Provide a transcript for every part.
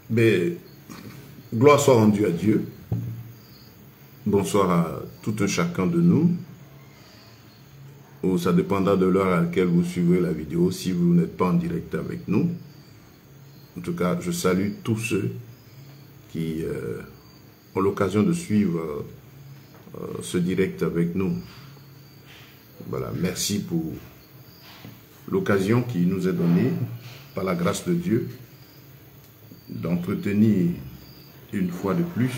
Mais gloire soit rendue à Dieu. Bonsoir à tout un chacun de nous. Ou ça dépendra de l'heure à laquelle vous suivrez la vidéo, si vous n'êtes pas en direct avec nous. En tout cas, je salue tous ceux qui ont l'occasion de suivre ce direct avec nous. Voilà, merci pour l'occasion qui nous est donnée, par la grâce de Dieu, d'entretenir une fois de plus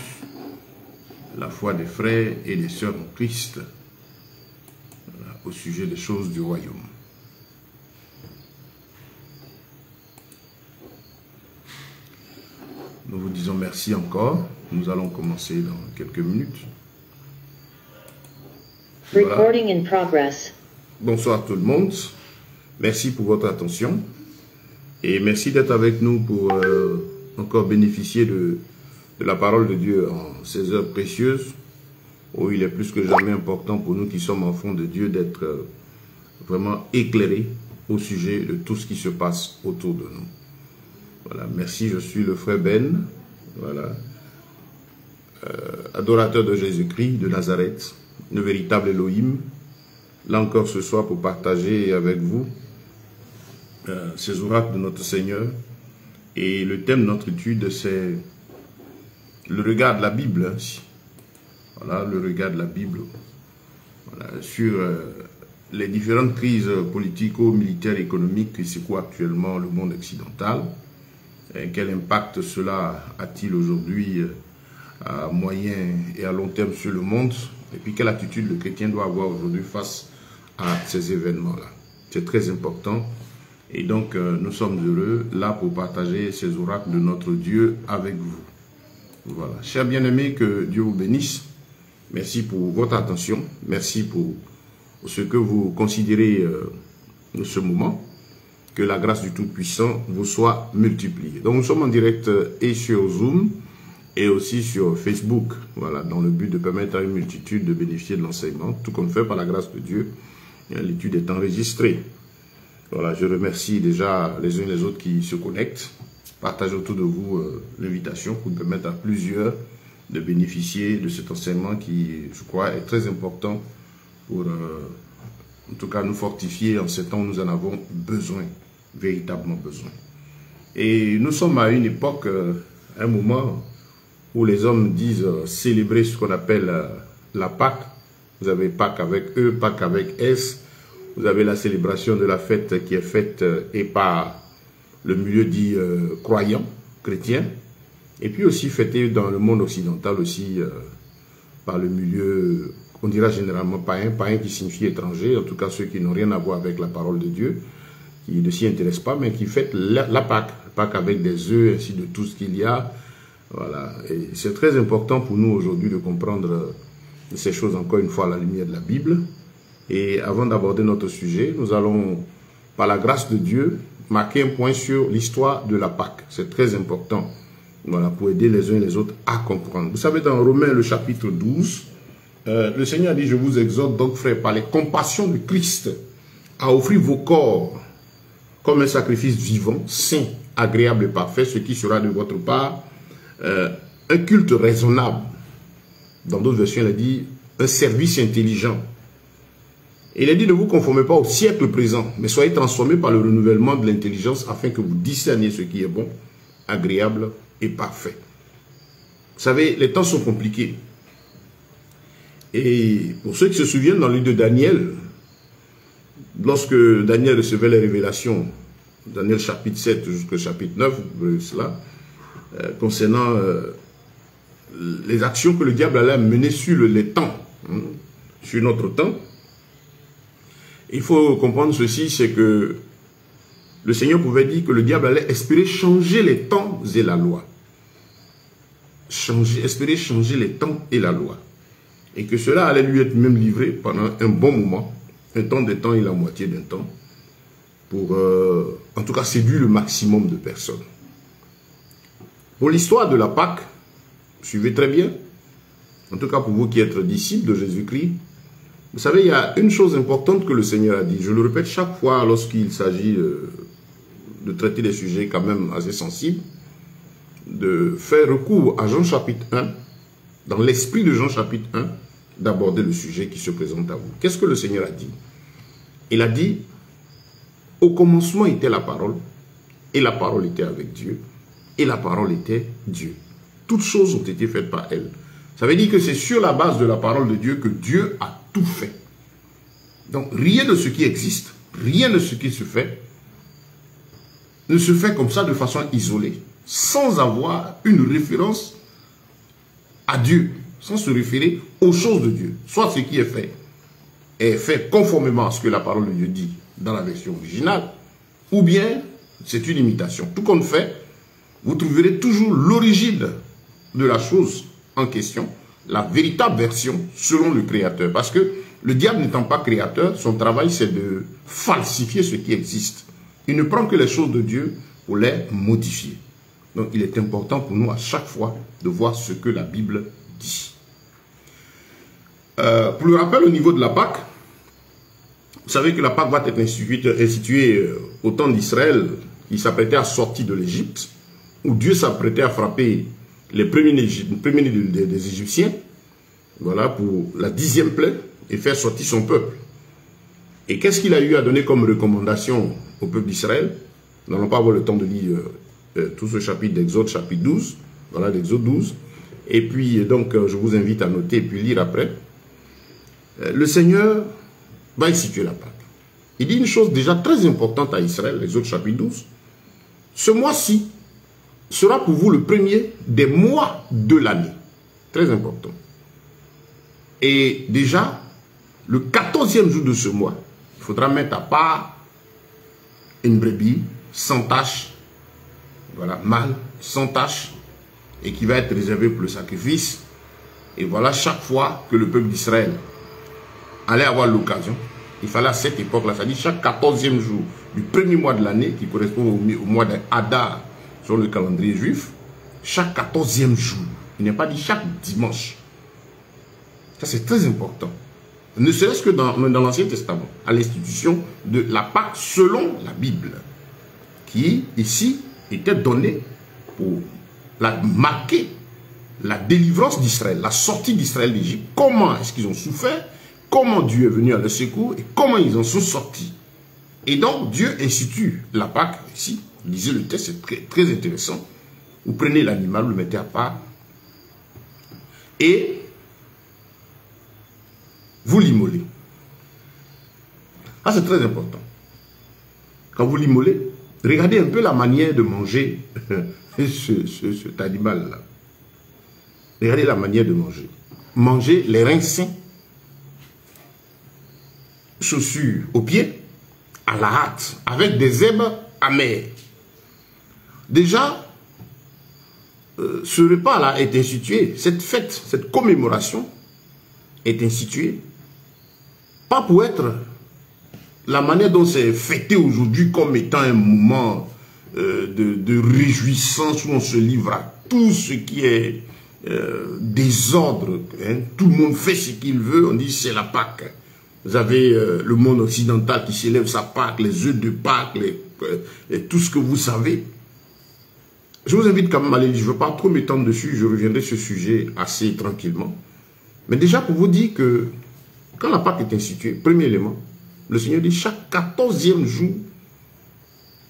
la foi des frères et des sœurs en Christ au sujet des choses du royaume. Nous vous disons merci encore. Nous allons commencer dans quelques minutes. Voilà. Recording in progress. Bonsoir tout le monde. Merci pour votre attention. Et merci d'être avec nous pour encore bénéficier de la parole de Dieu en ces heures précieuses, où il est plus que jamais important pour nous qui sommes enfants de Dieu d'être vraiment éclairés au sujet de tout ce qui se passe autour de nous. Voilà, merci, je suis le frère Ben, voilà, adorateur de Jésus-Christ de Nazareth, le véritable Elohim, là encore ce soir pour partager avec vous ces oracles de notre Seigneur. Et le thème de notre étude, c'est le regard de la Bible. Voilà, le regard de la Bible. Voilà, sur les différentes crises politico-militaires et économiques qui secouent actuellement le monde occidental. Et quel impact cela a-t-il aujourd'hui à moyen et à long terme sur le monde? Et puis quelle attitude le chrétien doit avoir aujourd'hui face à ces événements-là? C'est très important. Et donc, nous sommes heureux là pour partager ces oracles de notre Dieu avec vous. Voilà. Chers bien-aimés, que Dieu vous bénisse. Merci pour votre attention. Merci pour ce que vous considérez de ce moment. Que la grâce du Tout-Puissant vous soit multipliée. Donc, nous sommes en direct et sur Zoom et aussi sur Facebook. Voilà, dans le but de permettre à une multitude de bénéficier de l'enseignement, tout comme fait par la grâce de Dieu. L'étude est enregistrée. Voilà, je remercie déjà les uns et les autres qui se connectent. Partagez autour de vous l'invitation pour permettre à plusieurs de bénéficier de cet enseignement qui, je crois, est très important pour, en tout cas, nous fortifier en ces temps où nous en avons besoin, véritablement besoin. Et nous sommes à une époque, un moment où les hommes disent célébrer ce qu'on appelle la Pâque. Vous avez Pâque avec E, Pâque avec S. Vous avez la célébration de la fête qui est faite et par le milieu dit croyant, chrétien, et puis aussi fêtée dans le monde occidental aussi par le milieu, on dira généralement païen, païen qui signifie étranger, en tout cas ceux qui n'ont rien à voir avec la parole de Dieu, qui ne s'y intéressent pas, mais qui fêtent la Pâque, Pâque avec des œufs, ainsi de tout ce qu'il y a. Voilà. Et c'est très important pour nous aujourd'hui de comprendre ces choses encore une fois à la lumière de la Bible. Et avant d'aborder notre sujet, nous allons, par la grâce de Dieu, marquer un point sur l'histoire de la Pâque. C'est très important, voilà, pour aider les uns et les autres à comprendre. Vous savez, dans Romains, le chapitre 12, le Seigneur dit, je vous exhorte donc, frères, par les compassions de Christ, à offrir vos corps comme un sacrifice vivant, saint, agréable et parfait, ce qui sera de votre part un culte raisonnable. Dans d'autres versions, il a dit un service intelligent. Il a dit, ne vous conformez pas au siècle présent, mais soyez transformés par le renouvellement de l'intelligence afin que vous discerniez ce qui est bon, agréable et parfait. Vous savez, les temps sont compliqués. Et pour ceux qui se souviennent, dans le livre de Daniel, lorsque Daniel recevait les révélations, Daniel chapitre 7 jusqu'au chapitre 9, cela, concernant les actions que le diable allait mener sur les temps, sur notre temps, il faut comprendre ceci, c'est que le Seigneur pouvait dire que le diable allait espérer changer les temps et la loi. Espérer changer les temps et la loi. Et que cela allait lui être même livré pendant un bon moment, un temps de temps et la moitié d'un temps, pour en tout cas séduire le maximum de personnes. Pour l'histoire de la Pâque, suivez très bien, en tout cas pour vous qui êtes disciples de Jésus-Christ, vous savez, il y a une chose importante que le Seigneur a dit. Je le répète chaque fois lorsqu'il s'agit de traiter des sujets quand même assez sensibles. de faire recours à Jean chapitre 1, dans l'esprit de Jean chapitre 1, d'aborder le sujet qui se présente à vous. Qu'est-ce que le Seigneur a dit? Il a dit, au commencement était la parole, et la parole était avec Dieu, et la parole était Dieu. Toutes choses ont été faites par elle. Ça veut dire que c'est sur la base de la parole de Dieu que Dieu a tout fait. Donc rien de ce qui existe, rien de ce qui se fait, ne se fait comme ça de façon isolée, sans avoir une référence à Dieu, sans se référer aux choses de Dieu. Soit ce qui est fait conformément à ce que la parole de Dieu dit dans la version originale, ou bien c'est une imitation. Tout compte fait, vous trouverez toujours l'origine de la chose en question, la véritable version selon le Créateur. Parce que le diable n'étant pas créateur, son travail c'est de falsifier ce qui existe. Il ne prend que les choses de Dieu pour les modifier. Donc il est important pour nous à chaque fois de voir ce que la Bible dit. Pour le rappel au niveau de la Pâque, vous savez que la Pâque va être instituée au temps d'Israël, qui s'apprêtait à sortir de l'Égypte, où Dieu s'apprêtait à frapper les premiers-nés des Égyptiens, voilà, pour la 10e plaie, et faire sortir son peuple. Et qu'est-ce qu'il a eu à donner comme recommandation au peuple d'Israël? Nous n'allons pas avoir le temps de lire tout ce chapitre d'Exode, chapitre 12, voilà, d'Exode 12. Et puis, donc, je vous invite à noter et puis lire après. Le Seigneur va instituer la Pâque. Il dit une chose déjà très importante à Israël, Exode chapitre 12. Ce mois-ci sera pour vous le premier des mois de l'année. Très important. Et déjà, le 14e jour de ce mois, il faudra mettre à part une brebis sans tache, voilà, mâle, sans tache, et qui va être réservé pour le sacrifice. Et voilà, chaque fois que le peuple d'Israël allait avoir l'occasion, il fallait à cette époque-là, c'est-à-dire chaque 14e jour du premier mois de l'année, qui correspond au mois d'Adar sur le calendrier juif, chaque 14e jour, il n'est pas dit chaque dimanche. Ça c'est très important. Ne serait-ce que dans l'Ancien Testament, à l'institution de la Pâque selon la Bible, qui ici était donnée pour marquer la délivrance d'Israël, la sortie d'Israël d'Égypte. Comment est-ce qu'ils ont souffert, comment Dieu est venu à leur secours et comment ils en sont sortis. Et donc Dieu institue la Pâque ici. Lisez le texte, c'est très, très intéressant. Vous prenez l'animal, vous le mettez à part et vous l'immolez. Ah, c'est très important. Quand vous l'immolez, regardez un peu la manière de manger cet animal-là. Regardez la manière de manger. Manger les reins sains, chaussures aux pieds, à la hâte, avec des herbes amères. Déjà, ce repas-là est institué, cette fête, cette commémoration est instituée, pas pour être la manière dont c'est fêté aujourd'hui comme étant un moment de réjouissance où on se livre à tout ce qui est désordre, hein. Tout le monde fait ce qu'il veut, on dit c'est la Pâque. Vous avez le monde occidental qui célèbre sa Pâque, les œufs de Pâque, tout ce que vous savez. Je vous invite quand même à aller lire, je ne veux pas trop m'étendre dessus, je reviendrai sur ce sujet assez tranquillement. Mais déjà pour vous dire que quand la Pâque est instituée, premier élément, le Seigneur dit chaque 14e jour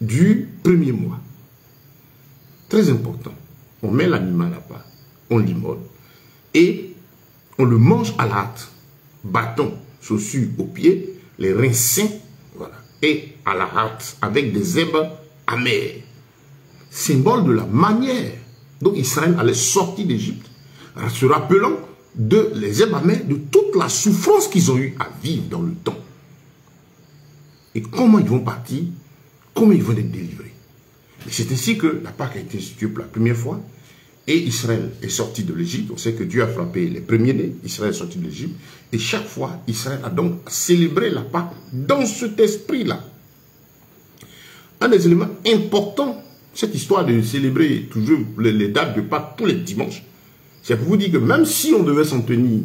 du premier mois. Très important. On met l'animal à part, on l'immole et on le mange à la hâte. Bâton, chaussures aux pieds, les reins sains, voilà, et à la hâte avec des herbes amères. Symbole de la manière dont Israël allait sortir d'Égypte, se rappelant les herbes amères de toute la souffrance qu'ils ont eu à vivre dans le temps. Et comment ils vont partir, comment ils vont être délivrés. C'est ainsi que la Pâque a été instituée pour la première fois et Israël est sorti de l'Égypte. On sait que Dieu a frappé les premiers-nés, Israël est sorti de l'Égypte. Et chaque fois, Israël a donc célébré la Pâque dans cet esprit-là. Un des éléments importants, cette histoire de célébrer toujours les dates de Pâques tous les dimanches, c'est pour vous dire que même si on devait s'en tenir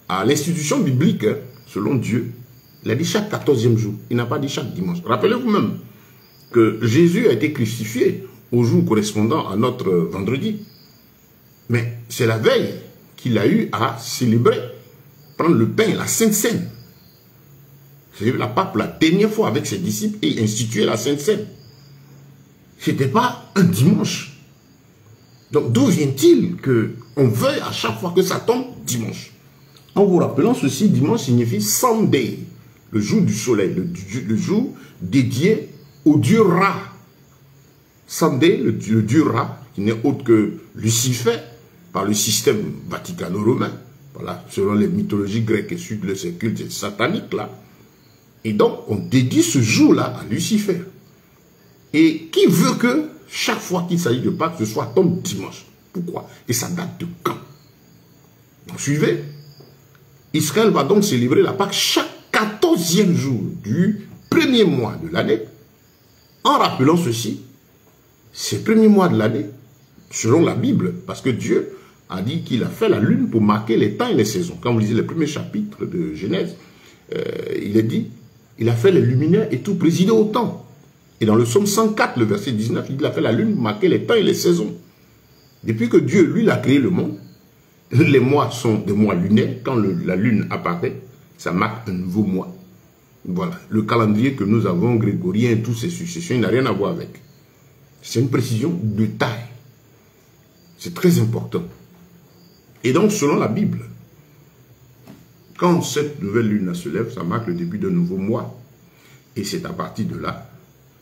à l'institution biblique, selon Dieu, il a dit chaque 14e jour, il n'a pas dit chaque dimanche. Rappelez-vous même que Jésus a été crucifié au jour correspondant à notre vendredi. Mais c'est la veille qu'il a eu à célébrer, prendre le pain, la Sainte Seine. C'est la Pâque la dernière fois avec ses disciples et instituer la Sainte Seine. Ce n'était pas un dimanche. Donc d'où vient-il qu'on veuille à chaque fois que ça tombe dimanche? En vous rappelant ceci, dimanche signifie Sunday, le jour du soleil, le jour dédié au dieu Ra. Sunday, le dieu Ra, qui n'est autre que Lucifer, par le système vaticano-romain, voilà, selon les mythologies grecques et suite de ces cultes sataniques là. Et donc, on dédie ce jour-là à Lucifer. Et qui veut que chaque fois qu'il s'agit de Pâques, ce soit tombe dimanche? Pourquoi? Et ça date de quand? Donc, suivez. Israël va donc célébrer la Pâque chaque 14e jour du premier mois de l'année, en rappelant ceci, ces premiers mois de l'année, selon la Bible, parce que Dieu a dit qu'il a fait la lune pour marquer les temps et les saisons. Quand vous lisez les premiers chapitres de Genèse, il est dit, il a fait les luminaires et tout présider au temps. Et dans le psaume 104, le verset 19, il dit, il a fait la lune pour marquer les temps et les saisons. Depuis que Dieu, lui, a créé le monde, les mois sont des mois lunaires. Quand la lune apparaît, ça marque un nouveau mois. Voilà. Le calendrier que nous avons, grégorien, toutes ces successions, il n'a rien à voir avec. C'est une précision de taille. C'est très important. Et donc, selon la Bible, quand cette nouvelle lune se lève, ça marque le début d'un nouveau mois. Et c'est à partir de là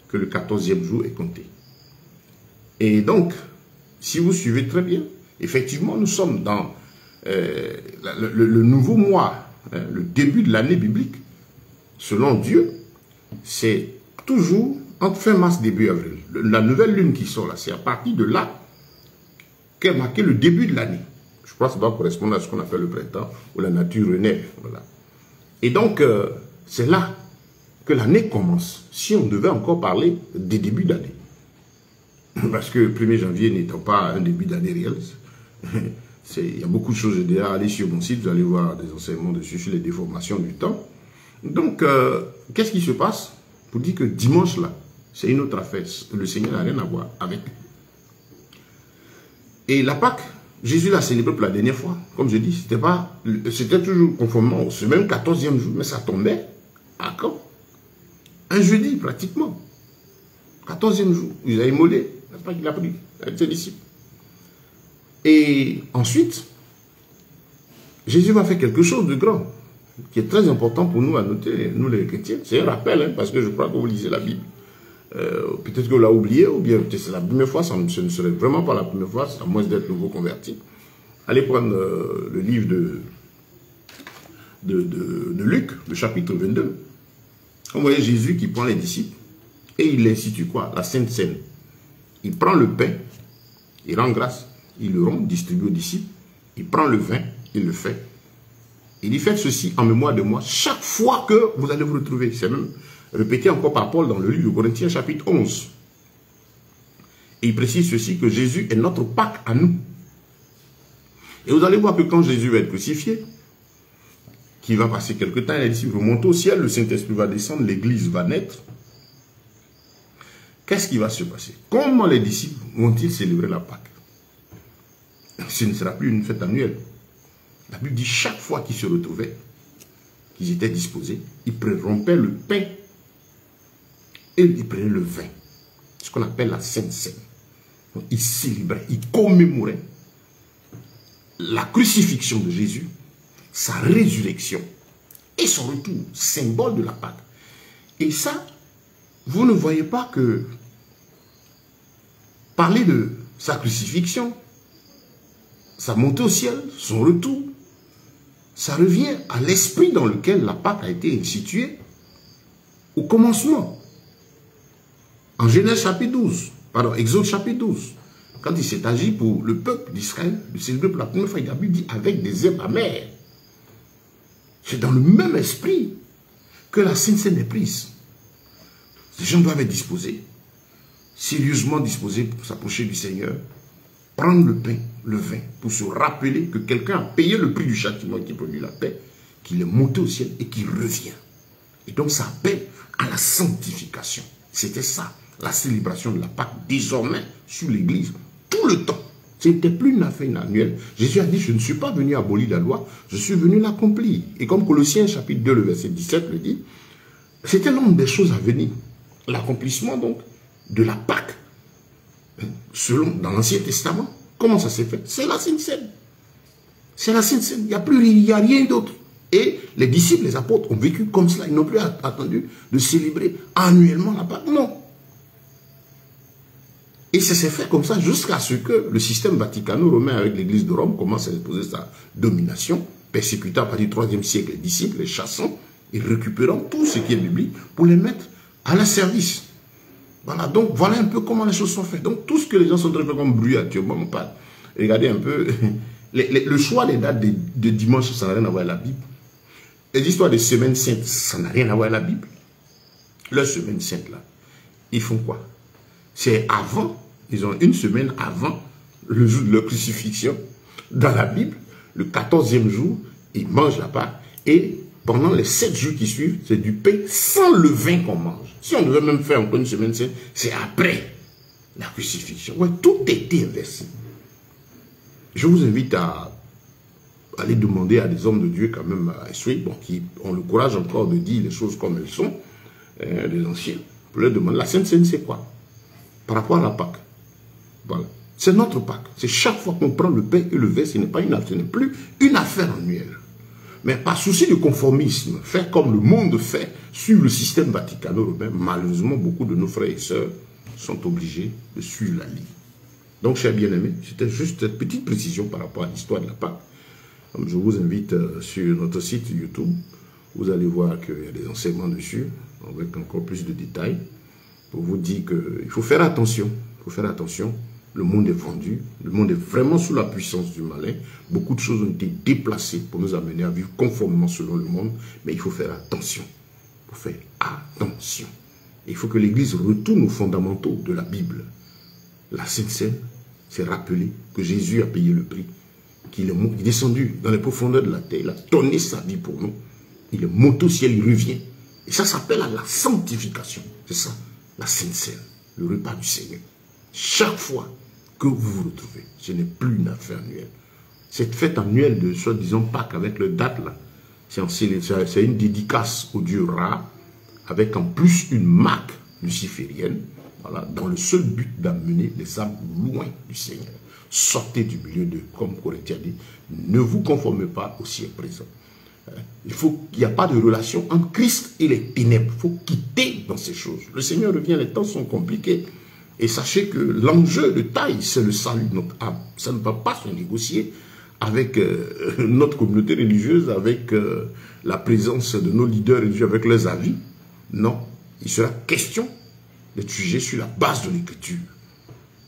que le 14e jour est compté. Et donc, si vous suivez très bien, effectivement, nous sommes dans le nouveau mois, hein, le début de l'année biblique. Selon Dieu, c'est toujours entre fin mars, début avril. La nouvelle lune qui sort là, c'est à partir de là qu'est marqué le début de l'année. Je crois que ça va correspondre à ce qu'on appelle le printemps, où la nature renaît. Voilà. Et donc, c'est là que l'année commence, si on devait encore parler des débuts d'année. Parce que 1er janvier n'étant pas un début d'année réel, il y a beaucoup de choses. Déjà, allez sur mon site, vous allez voir des enseignements dessus sur les déformations du temps. Donc, qu'est-ce qui se passe pour dire que dimanche, là, c'est une autre affaire. Le Seigneur n'a rien à voir avec. Et la Pâque, Jésus l'a célébré pour la dernière fois. Comme je dis, c'était toujours conformément au même 14e jour, mais ça tombait à quand? Un jeudi, pratiquement. 14e jour. Il a immolé, n'est-ce pas qu'il a pris avec ses disciples. Et ensuite, Jésus va faire quelque chose de grand, qui est très important pour nous à noter, nous les chrétiens. C'est un rappel, hein, parce que je crois que vous lisez la Bible. Peut-être que vous l'avez oublié, ou bien peut-être c'est la première fois, ce ne serait vraiment pas la première fois, à moins d'être nouveau converti. Allez prendre le livre de Luc, le chapitre 22. Vous voyez Jésus qui prend les disciples et il institue quoi? La Sainte Seine. Il prend le pain, il rend grâce, il le rompt, distribue aux disciples, il prend le vin, il le fait. Il dit, faites ceci en mémoire de moi chaque fois que vous allez vous retrouver. C'est même répété encore par Paul dans le livre de Corinthiens chapitre 11. Et il précise ceci, que Jésus est notre Pâque à nous. Et vous allez voir que quand Jésus va être crucifié, qu'il va passer quelque temps, les disciples vont monter au ciel, le Saint-Esprit va descendre, l'Église va naître. Qu'est-ce qui va se passer? Comment les disciples vont-ils célébrer la Pâque? Ce ne sera plus une fête annuelle. La Bible dit chaque fois qu'ils se retrouvaient, qu'ils étaient disposés, ils rompaient le pain et ils prenaient le vin. Ce qu'on appelle la Sainte Seine. Donc, ils célébraient, ils commémoraient la crucifixion de Jésus, sa résurrection et son retour, symbole de la Pâque. Et ça, vous ne voyez pas que parler de sa crucifixion, sa montée au ciel, son retour, ça revient à l'esprit dans lequel la Pâque a été instituée au commencement. En Genèse chapitre 12, pardon, Exode chapitre 12, quand il s'est agi pour le peuple d'Israël de célébrer pour la première fois, il a dit avec des herbes amères. C'est dans le même esprit que la Sainte Seine est prise. Les gens doivent être disposés, sérieusement disposés pour s'approcher du Seigneur, prendre le pain, le vin, pour se rappeler que quelqu'un a payé le prix du châtiment qui produit la paix, qu'il est monté au ciel et qu'il revient. Et donc ça appelle à la sanctification. C'était ça, la célébration de la Pâque désormais sur l'Église, tout le temps. Ce n'était plus une affaire annuelle. Jésus a dit, je ne suis pas venu abolir la loi, je suis venu l'accomplir. Et comme Colossiens chapitre 2, le verset 17 le dit, c'était l'ombre des choses à venir. L'accomplissement donc de la Pâque, selon dans l'Ancien Testament. Comment ça s'est fait? C'est la Sainte Seine. C'est la Sainte Seine. Il n'y a rien d'autre. Et les disciples, les apôtres ont vécu comme cela. Ils n'ont plus attendu de célébrer annuellement la Pâque. Non. Et ça s'est fait comme ça jusqu'à ce que le système vaticano-romain avec l'Église de Rome commence à imposer sa domination, persécutant à partir du 3e siècle les disciples, les chassant et récupérant tout ce qui est biblique pour les mettre à leur service. Voilà, donc voilà un peu comment les choses sont faites. Donc tout ce que les gens sont en train de faire comme bruit actuellement, on parle. Regardez un peu, le choix des dates de dimanche, ça n'a rien à voir avec la Bible. Les histoires de semaine sainte, ça n'a rien à voir avec la Bible. Leur semaine sainte là, ils font quoi? C'est avant, ils ont une semaine avant le jour de leur crucifixion. Dans la Bible, le 14e jour, ils mangent la Pâque. Et pendant les 7 jours qui suivent, c'est du pain sans levain qu'on mange. Si on devait même faire encore une semaine sainte, c'est après la crucifixion. Ouais, tout était inversé. Je vous invite à aller demander à des hommes de Dieu quand même à Essuie, bon, qui ont le courage encore de dire les choses comme elles sont, les anciens, pour leur demander, la Sainte Seine c'est quoi? Par rapport à la Pâque. Voilà. C'est notre Pâque. C'est chaque fois qu'on prend le pain et le verre, ce n'est plus une affaire annuelle. Mais par souci de conformisme, faire comme le monde fait, suivre le système vaticano-romain, malheureusement, beaucoup de nos frères et sœurs sont obligés de suivre la ligne. Donc, chers bien-aimés, c'était juste cette petite précision par rapport à l'histoire de la Pâque. Je vous invite sur notre site YouTube. Vous allez voir qu'il y a des enseignements dessus, avec encore plus de détails, pour vous dire qu'il faut faire attention. Il faut faire attention. Le monde est vendu. Le monde est vraiment sous la puissance du malin. Beaucoup de choses ont été déplacées pour nous amener à vivre conformément selon le monde. Mais il faut faire attention. Il faut faire attention. Il faut que l'Église retourne aux fondamentaux de la Bible. La Sainte Seine, c'est rappeler que Jésus a payé le prix. Qu'il est descendu dans les profondeurs de la terre. Il a donné sa vie pour nous. Il est monté au ciel, il revient. Et ça s'appelle la sanctification. C'est ça, la Sainte Seine, le repas du Seigneur. Chaque fois que vous vous retrouvez, ce n'est plus une affaire annuelle. Cette fête annuelle de soi-disant Pâques avec le date là, c'est une dédicace au Dieu Ra, avec en plus une marque luciférienne, voilà, dans le seul but d'amener les âmes loin du Seigneur. Sortez du milieu d'eux, comme Corinthiens dit, ne vous conformez pas au siècle présent. Il n'y a pas de relation entre Christ et les ténèbres. Il faut quitter dans ces choses. Le Seigneur revient, les temps sont compliqués. Et sachez que l'enjeu de taille, c'est le salut de notre âme. Ça ne va pas se négocier avec notre communauté religieuse, avec la présence de nos leaders religieux, avec leurs avis. Non, il sera question d'être jugé sur la base de l'Écriture.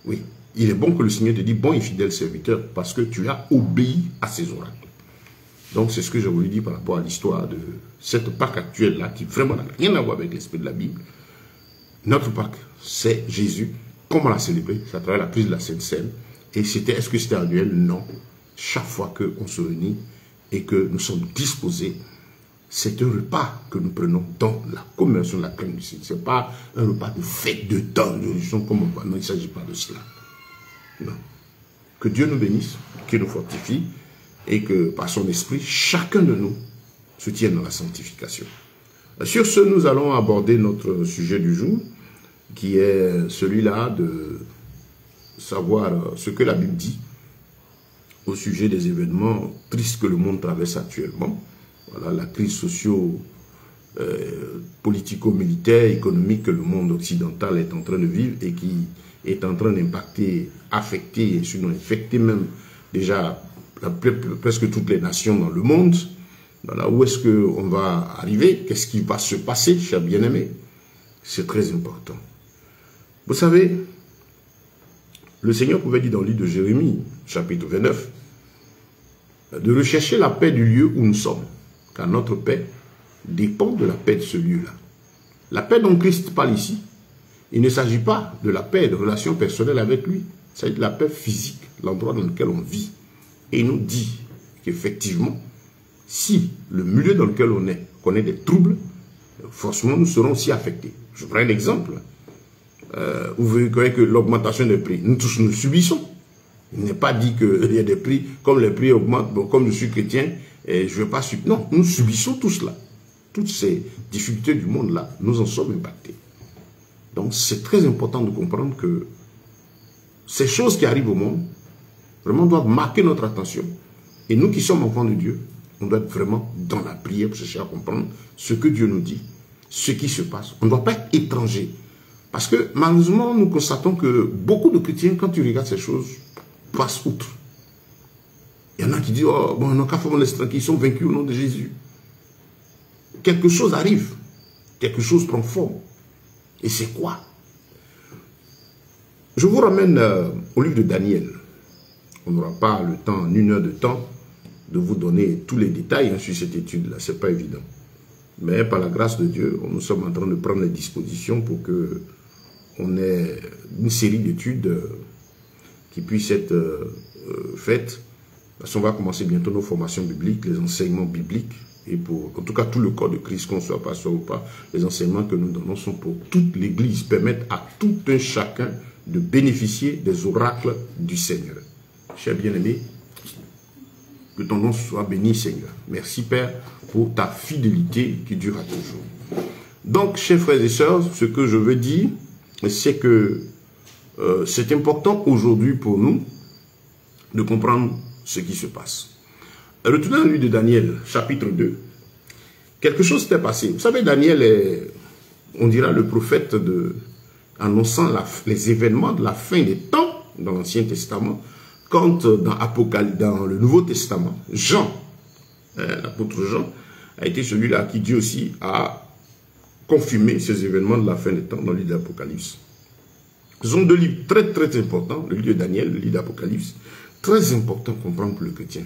Oui, il est bon que le Seigneur te dise, bon et fidèle serviteur, parce que tu as obéi à ses oracles. Donc c'est ce que je voulais dire par rapport à l'histoire de cette Pâque actuelle-là, qui vraiment n'a rien à voir avec l'esprit de la Bible. Notre Pâque, c'est Jésus. Comment la célébrer? C'est à travers la prise de la Sainte Seine. Et est-ce que c'était annuel? Non. Chaque fois qu'on se réunit et que nous sommes disposés, c'est un repas que nous prenons dans la commémoration de la crème du Seigneur. Ce n'est pas un repas de fête, de temps, de religion, comme on voit. Non, il ne s'agit pas de cela. Non. Que Dieu nous bénisse, qu'il nous fortifie, et que par son esprit, chacun de nous se tienne dans la sanctification. Sur ce, nous allons aborder notre sujet du jour, qui est celui-là de savoir ce que la Bible dit au sujet des événements tristes que le monde traverse actuellement. Voilà, la crise politico-militaire, économique que le monde occidental est en train de vivre et qui est en train d'impacter, affecter, et sinon infecter même déjà presque toutes les nations dans le monde. Voilà, où est-ce qu'on va arriver? Qu'est-ce qui va se passer, chers bien-aimés? C'est très important. Vous savez, le Seigneur pouvait dire dans le livre de Jérémie, chapitre 29, de rechercher la paix du lieu où nous sommes, car notre paix dépend de la paix de ce lieu-là. La paix dont Christ parle ici, il ne s'agit pas de la paix de relation personnelle avec lui, il s'agit de la paix physique, l'endroit dans lequel on vit. Et il nous dit qu'effectivement, si le milieu dans lequel on est connaît des troubles, forcément nous serons aussi affectés. Je prends un exemple. vous verrez que l'augmentation des prix, nous tous nous subissons. Il n'est pas dit qu'il y a des prix, comme les prix augmentent, bon, comme je suis chrétien, et je ne veux pas subir. Non, nous subissons tout cela. Toutes ces difficultés du monde-là, nous en sommes impactés. Donc c'est très important de comprendre que ces choses qui arrivent au monde, vraiment doivent marquer notre attention. Et nous qui sommes enfants de Dieu, on doit être vraiment dans la prière pour chercher à comprendre ce que Dieu nous dit, ce qui se passe. On ne doit pas être étranger. Parce que malheureusement, nous constatons que beaucoup de chrétiens, quand tu regardes ces choses, passent outre. Il y en a qui disent, oh, bon, on n'a qu'à faire les qui sont vaincus au nom de Jésus. Quelque chose arrive. Quelque chose prend forme. Et c'est quoi? Je vous ramène au livre de Daniel. On n'aura pas le temps, en une heure de temps, de vous donner tous les détails sur cette étude-là. Ce n'est pas évident. Mais par la grâce de Dieu, nous sommes en train de prendre les dispositions pour que on ait une série d'études qui puissent être faites. Parce qu'on va commencer bientôt nos formations bibliques, les enseignements bibliques. Et pour, en tout cas, tout le corps de Christ, qu'on soit pasteur ou pas, les enseignements que nous donnons sont pour toute l'Église, permettent à tout un chacun de bénéficier des oracles du Seigneur. Cher bien-aimé, que ton nom soit béni, Seigneur. Merci, Père, pour ta fidélité qui durera toujours. Donc, chers frères et sœurs, ce que je veux dire, c'est que c'est important aujourd'hui pour nous de comprendre ce qui se passe. Retournons à lui de Daniel, chapitre 2. Quelque chose s'est passé. Vous savez, Daniel est, on dira, le prophète annonçant les événements de la fin des temps dans l'Ancien Testament. Quand dans le Nouveau Testament, Jean, l'apôtre Jean, a été celui-là qui Dieu aussi a confirmé ces événements de la fin des temps dans le livre de l'Apocalypse. Ce sont deux livres très très importants, le livre de Daniel, le livre d'Apocalypse, très important à comprendre pour le chrétien.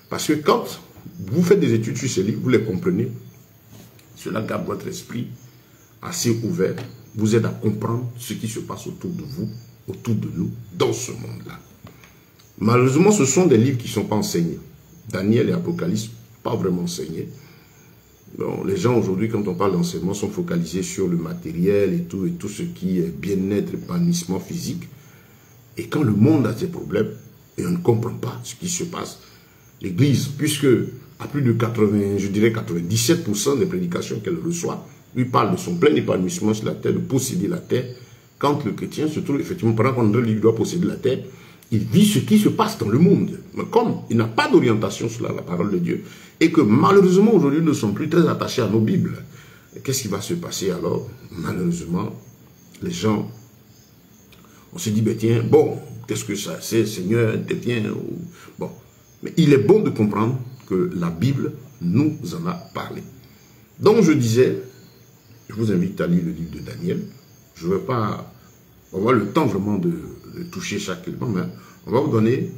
Parce que quand vous faites des études sur ces livres, vous les comprenez, cela garde votre esprit assez ouvert, vous aide à comprendre ce qui se passe autour de vous, autour de nous, dans ce monde-là. Malheureusement, ce sont des livres qui ne sont pas enseignés. Daniel et Apocalypse, pas vraiment enseignés. Bon, les gens aujourd'hui, quand on parle d'enseignement, sont focalisés sur le matériel et tout ce qui est bien-être, épanouissement physique. Et quand le monde a ses problèmes, et on ne comprend pas ce qui se passe, l'Église, puisque à plus de 80, je dirais 97% des prédications qu'elle reçoit, lui parle de son plein épanouissement sur la terre, de posséder la terre. Quand le chrétien se trouve effectivement, pendant qu'on doit posséder la terre, il vit ce qui se passe dans le monde. Mais comme il n'a pas d'orientation sur la parole de Dieu, et que malheureusement aujourd'hui nous ne sommes plus très attachés à nos Bibles, qu'est-ce qui va se passer alors? Malheureusement, les gens, on se dit, ben tiens, bon, qu'est-ce que ça c'est, Seigneur, tiens, bon. Mais il est bon de comprendre que la Bible nous en a parlé. Donc je disais, je vous invite à lire le livre de Daniel. Je ne vais pas avoir le temps vraiment de toucher chaque élément, mais on va vous donner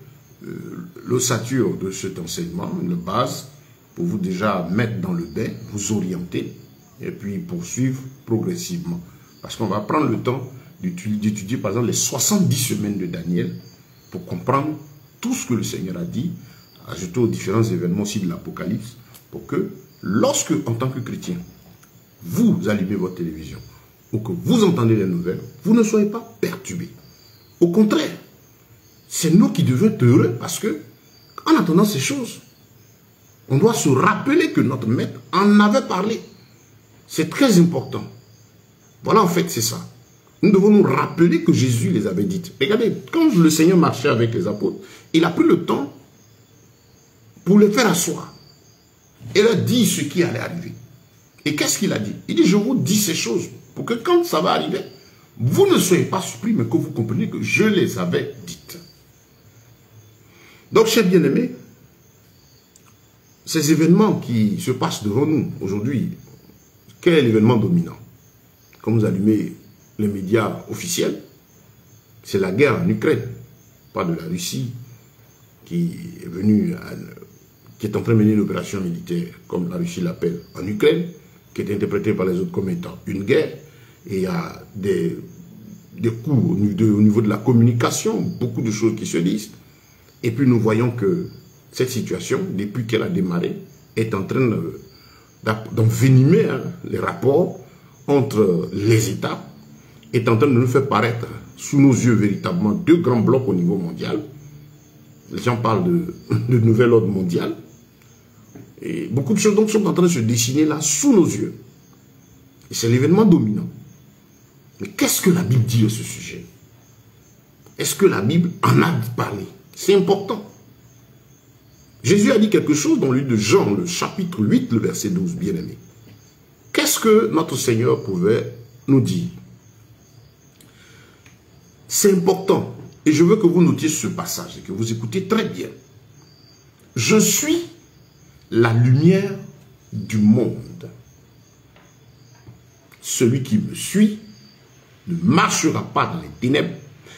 l'ossature de cet enseignement, une base pour vous déjà mettre dans le bain, vous orienter et puis poursuivre progressivement. Parce qu'on va prendre le temps d'étudier par exemple les 70 semaines de Daniel pour comprendre tout ce que le Seigneur a dit, ajouter aux différents événements aussi de l'Apocalypse, pour que lorsque, en tant que chrétien, vous allumez votre télévision ou que vous entendez les nouvelles, vous ne soyez pas perturbés. Au contraire, c'est nous qui devons être heureux parce que, en entendant ces choses, on doit se rappeler que notre maître en avait parlé. C'est très important. Voilà, en fait, c'est ça. Nous devons nous rappeler que Jésus les avait dites. Regardez, quand le Seigneur marchait avec les apôtres, il a pris le temps pour les faire asseoir. Et leur dire ce qui allait arriver. Et qu'est-ce qu'il a dit? Il dit, je vous dis ces choses pour que quand ça va arriver, vous ne soyez pas surpris, mais que vous compreniez que je les avais dites. Donc, chers bien-aimés, ces événements qui se passent devant nous aujourd'hui, quel est l'événement dominant? Comme vous allumez les médias officiels, c'est la guerre en Ukraine, pas de la Russie qui est venue, qui est en train de mener une opération militaire, comme la Russie l'appelle, en Ukraine, qui est interprétée par les autres comme étant une guerre. Et il y a des coups au niveau de la communication, beaucoup de choses qui se disent. Et puis nous voyons que cette situation, depuis qu'elle a démarré, est en train d'envenimer les rapports entre les États est en train de nous faire paraître sous nos yeux véritablement deux grands blocs au niveau mondial. Les gens parlent de nouvel ordre mondial. Et beaucoup de choses donc sont en train de se dessiner là sous nos yeux. Et c'est l'événement dominant. Mais qu'est-ce que la Bible dit à ce sujet? Est-ce que la Bible en a parlé? C'est important. Jésus a dit quelque chose dans le livre de Jean, le chapitre 8, le verset 12, bien-aimé. Qu'est-ce que notre Seigneur pouvait nous dire? C'est important. Et je veux que vous notiez ce passage et que vous écoutez très bien. Je suis la lumière du monde. Celui qui me suit ne marchera pas dans les ténèbres,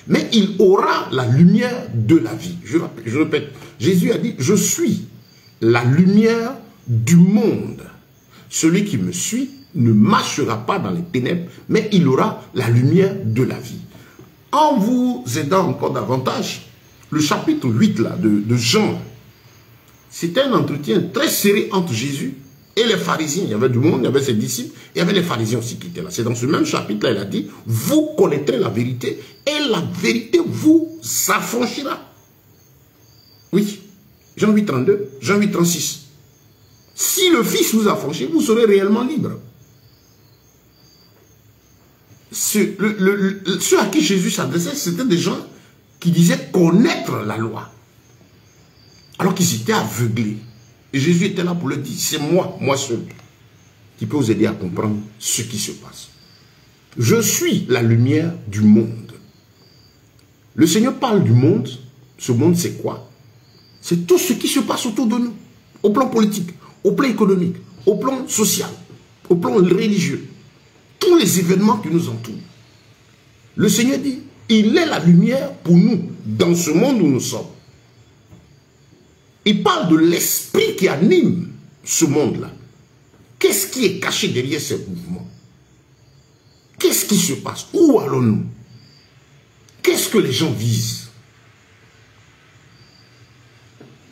mais il aura la lumière de la vie. Je répète, Jésus a dit, je suis la lumière du monde. Celui qui me suit ne marchera pas dans les ténèbres, mais il aura la lumière de la vie. En vous aidant encore davantage, le chapitre 8 là, de Jean, c'était un entretien très serré entre Jésus et les pharisiens. Il y avait du monde, il y avait ses disciples, il y avait les pharisiens aussi qui étaient là. C'est dans ce même chapitre là, il a dit, vous connaîtrez la vérité et la vérité vous affranchira. Oui, Jean 8, 32, Jean 8, 36. Si le Fils vous affranchit, vous serez réellement libre. Ceux à qui Jésus s'adressait, c'était des gens qui disaient connaître la loi. Alors qu'ils étaient aveuglés. Et Jésus était là pour leur dire, c'est moi seul, qui peut vous aider à comprendre ce qui se passe. Je suis la lumière du monde. Le Seigneur parle du monde. Ce monde, c'est quoi? C'est tout ce qui se passe autour de nous. Au plan politique, au plan économique, au plan social, au plan religieux. Tous les événements qui nous entourent. Le Seigneur dit, il est la lumière pour nous, dans ce monde où nous sommes. Il parle de l'esprit qui anime ce monde-là. Qu'est-ce qui est caché derrière ces mouvements? Qu'est-ce qui se passe? Où allons-nous? Qu'est-ce que les gens visent?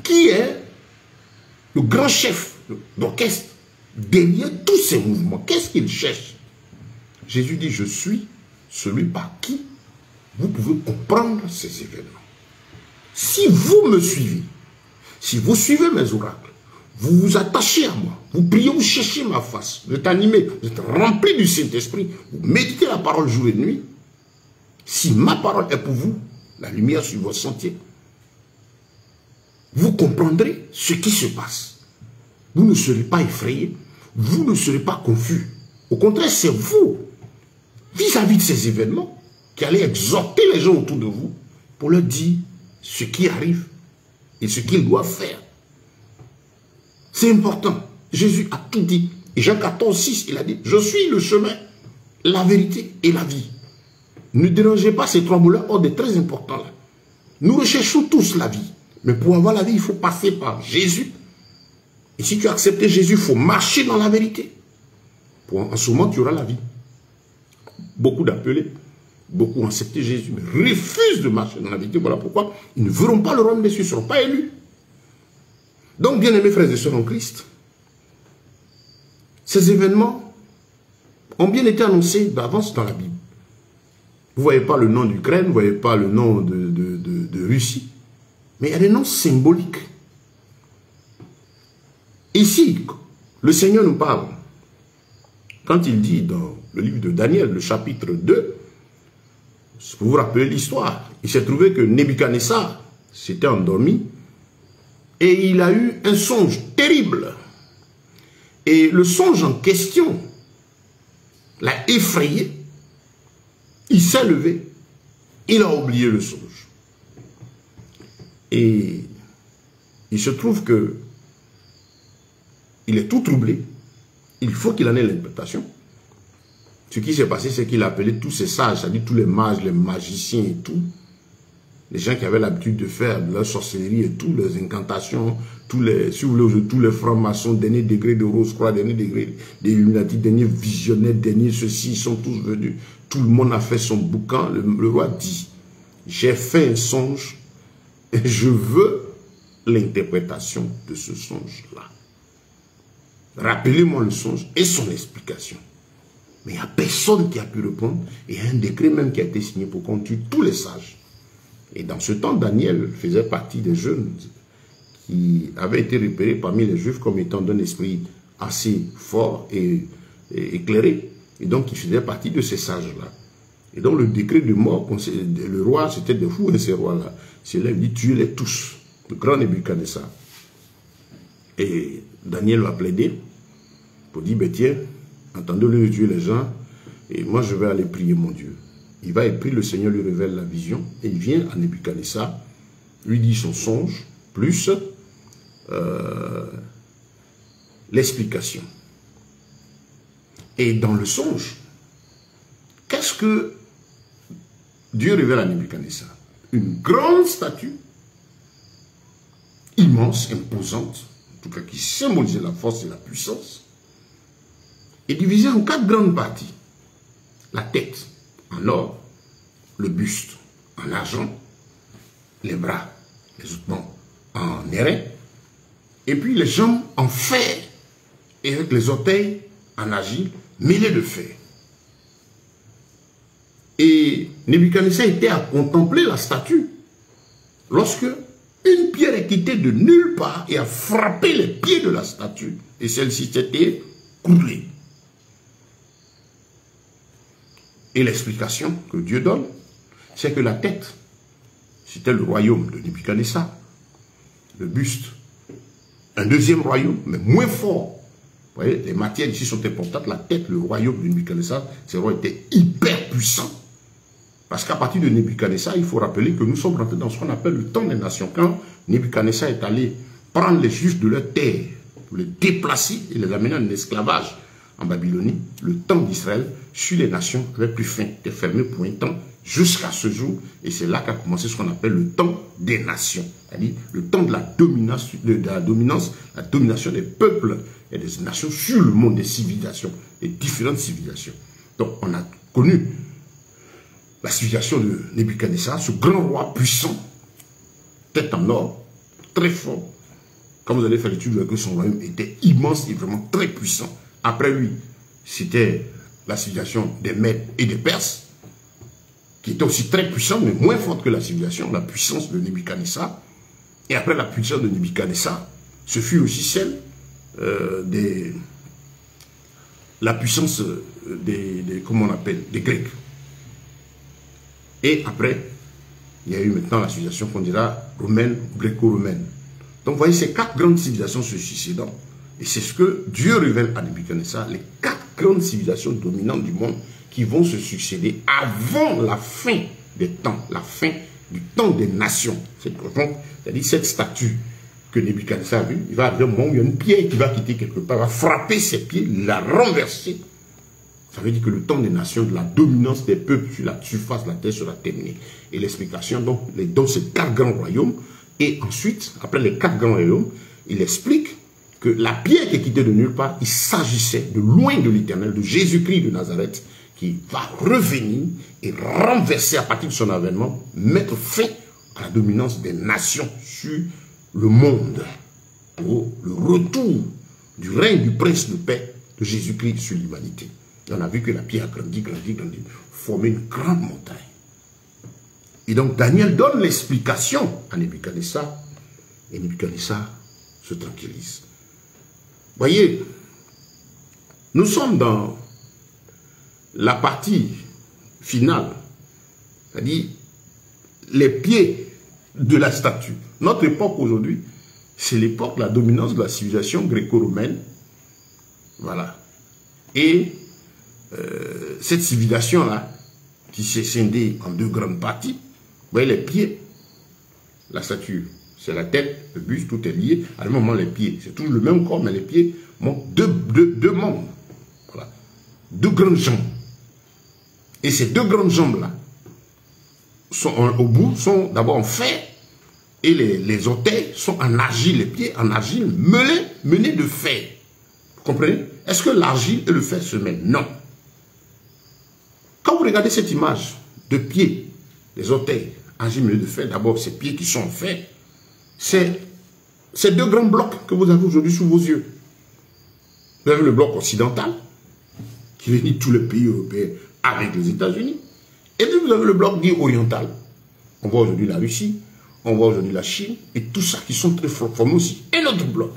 Qui est le grand chef d'orchestre derrière tous ces mouvements? Qu'est-ce qu'il cherche? Jésus dit, je suis celui par qui vous pouvez comprendre ces événements. Si vous me suivez, si vous suivez mes oracles, vous vous attachez à moi, vous priez, vous cherchez ma face, vous êtes animé, vous êtes rempli du Saint-Esprit, vous méditez la parole jour et nuit, si ma parole est pour vous, la lumière sur votre sentier, vous comprendrez ce qui se passe. Vous ne serez pas effrayé, vous ne serez pas confus. Au contraire, c'est vous, vis-à-vis de ces événements, qui allez exhorter les gens autour de vous pour leur dire ce qui arrive et ce qu'ils doivent faire. C'est important. Jésus a tout dit. Et Jean 14, 6, il a dit, je suis le chemin, la vérité et la vie. Ne dérangez pas ces trois mots-là, or, c'est très important là. Nous recherchons tous la vie. Mais pour avoir la vie, il faut passer par Jésus. Et si tu as accepté Jésus, il faut marcher dans la vérité. En ce moment, tu auras la vie. Beaucoup d'appelés, beaucoup ont accepté Jésus, mais refusent de marcher dans la vérité. Voilà pourquoi ils ne verront pas le royaume des cieux, ils ne seront pas élus. Donc, bien-aimés frères et sœurs en Christ, ces événements ont bien été annoncés d'avance dans la Bible. Vous ne voyez pas le nom d'Ukraine, vous ne voyez pas le nom de Russie, mais il y a des noms symboliques. Ici, le Seigneur nous parle, quand il dit dans le livre de Daniel, le chapitre 2, pour vous rappeler l'histoire, il s'est trouvé que Nebuchadnezzar s'était endormi et il a eu un songe terrible. Et le songe en question l'a effrayé. Il s'est levé, il a oublié le songe. Et il se trouve que il est tout troublé. Il faut qu'il en ait l'interprétation. Ce qui s'est passé, c'est qu'il a appelé tous ces sages, c'est-à-dire tous les mages, les magiciens et tout, les gens qui avaient l'habitude de faire de leur sorcellerie et tout, leurs incantations, tous les, si vous voulez, tous les francs-maçons, dernier degré de Rose-Croix, dernier degré des Illuminati, dernier visionnaire, dernier ceci, ils sont tous venus. Tout le monde a fait son boucan. Le roi dit, j'ai fait un songe et je veux l'interprétation de ce songe-là. Rappelez-moi le songe et son explication. Mais il n'y a personne qui a pu répondre. Et il y a un décret même qui a été signé pour qu'on tue tous les sages. Et dans ce temps, Daniel faisait partie des jeunes qui avaient été repérés parmi les Juifs comme étant d'un esprit assez fort et éclairé. Et donc, il faisait partie de ces sages-là. Et donc, le décret de mort, le roi, c'était de fou, ces rois-là. C'est là, il dit, tuez-les tous. Le grand Nebuchadnezzar. Et Daniel va plaider pour dire, ben tiens, entendez-le tuer les gens, et moi je vais aller prier mon Dieu. Il va et prie, le Seigneur lui révèle la vision, et il vient à Nebuchadnezzar, lui dit son songe, plus l'explication. Et dans le songe, qu'est-ce que Dieu révèle à Nebuchadnezzar? Une grande statue, immense, imposante, en tout cas qui symbolisait la force et la puissance, est divisée en 4 grandes parties. La tête en or, le buste en argent, les bras, les autres membres en airain, et puis les jambes en fer, et avec les orteils en argile, mêlés de fer. Et Nebuchadnezzar était à contempler la statue, lorsque une pierre est quittée de nulle part et a frappé les pieds de la statue, et celle-ci s'était coulée. Et l'explication que Dieu donne, c'est que la tête, c'était le royaume de Nebuchadnezzar. Le buste, un deuxième royaume, mais moins fort. Vous voyez, les matières ici sont importantes. La tête, le royaume de Nebuchadnezzar, ce roi était hyper puissant. Parce qu'à partir de Nebuchadnezzar, il faut rappeler que nous sommes rentrés dans ce qu'on appelle le temps des nations. Quand Nebuchadnezzar est allé prendre les Juifs de leur terre, pour les déplacer et les amener en esclavage en Babylonie, le temps d'Israël sur les nations avait plus fin, était fermé pour un temps jusqu'à ce jour, et c'est là qu'a commencé ce qu'on appelle le temps des nations, c'est-à-dire le temps de la domination, la domination des peuples et des nations sur le monde, des civilisations, des différentes civilisations. Donc on a connu la civilisation de Nebuchadnezzar, ce grand roi puissant, tête en or, très fort. Quand vous allez faire l'étude, vous verrez que son royaume était immense et vraiment très puissant. Après lui, c'était la civilisation des Mèdes et des Perses, qui était aussi très puissante, mais moins forte que la civilisation, la puissance de Nebuchadnezzar. Et après la puissance de Nebuchadnezzar, ce fut aussi celle la puissance comment on appelle, des Grecs. Et après, il y a eu maintenant la civilisation qu'on dira romaine, gréco-romaine. Donc vous voyez, ces 4 grandes civilisations se succédant. Et c'est ce que Dieu révèle à Nebuchadnezzar, les 4 grandes civilisations dominantes du monde qui vont se succéder avant la fin des temps, la fin du temps des nations. C'est-à-dire cette statue que Nebuchadnezzar a vue, il va arriver un moment où il y a une pierre qui va quitter quelque part, va frapper ses pieds, la renverser. Ça veut dire que le temps des nations, de la dominance des peuples sur la surface de la terre sera terminé. Et l'explication, donc, dans ces 4 grands royaumes, et ensuite, après les 4 grands royaumes, il explique que la pierre qui est quittée de nulle part, il s'agissait de loin de l'Éternel, de Jésus-Christ de Nazareth, qui va revenir et renverser à partir de son avènement, mettre fin à la dominance des nations sur le monde, pour le retour du règne du prince de paix de Jésus-Christ sur l'humanité. On a vu que la pierre a grandi, formé une grande montagne. Et donc Daniel donne l'explication à Nebuchadnezzar, et Nebuchadnezzar se tranquillise. Voyez, nous sommes dans la partie finale, c'est-à-dire les pieds de la statue. Notre époque aujourd'hui, c'est l'époque de la dominance de la civilisation gréco-romaine. Voilà. Et cette civilisation-là, qui s'est scindée en 2 grandes parties, vous voyez les pieds, la statue, c'est la tête, le buste, tout est lié. À un moment, les pieds, c'est toujours le même corps, mais les pieds montent 2 membres. Voilà. 2 grandes jambes. Et ces 2 grandes jambes-là, au bout, sont d'abord en fer, et les orteils sont en argile, les pieds en argile, menés de fer. Vous comprenez? Est-ce que l'argile et le fer se mêlent? Non. Quand vous regardez cette image de pieds, les orteils, argile menés de fer, d'abord ces pieds qui sont en fer, c'est ces 2 grands blocs que vous avez aujourd'hui sous vos yeux. Vous avez le bloc occidental, qui réunit tous les pays européens avec les États-Unis. Et puis vous avez le bloc dit oriental. On voit aujourd'hui la Russie, on voit aujourd'hui la Chine, et tout ça qui sont très forts aussi. Et notre bloc.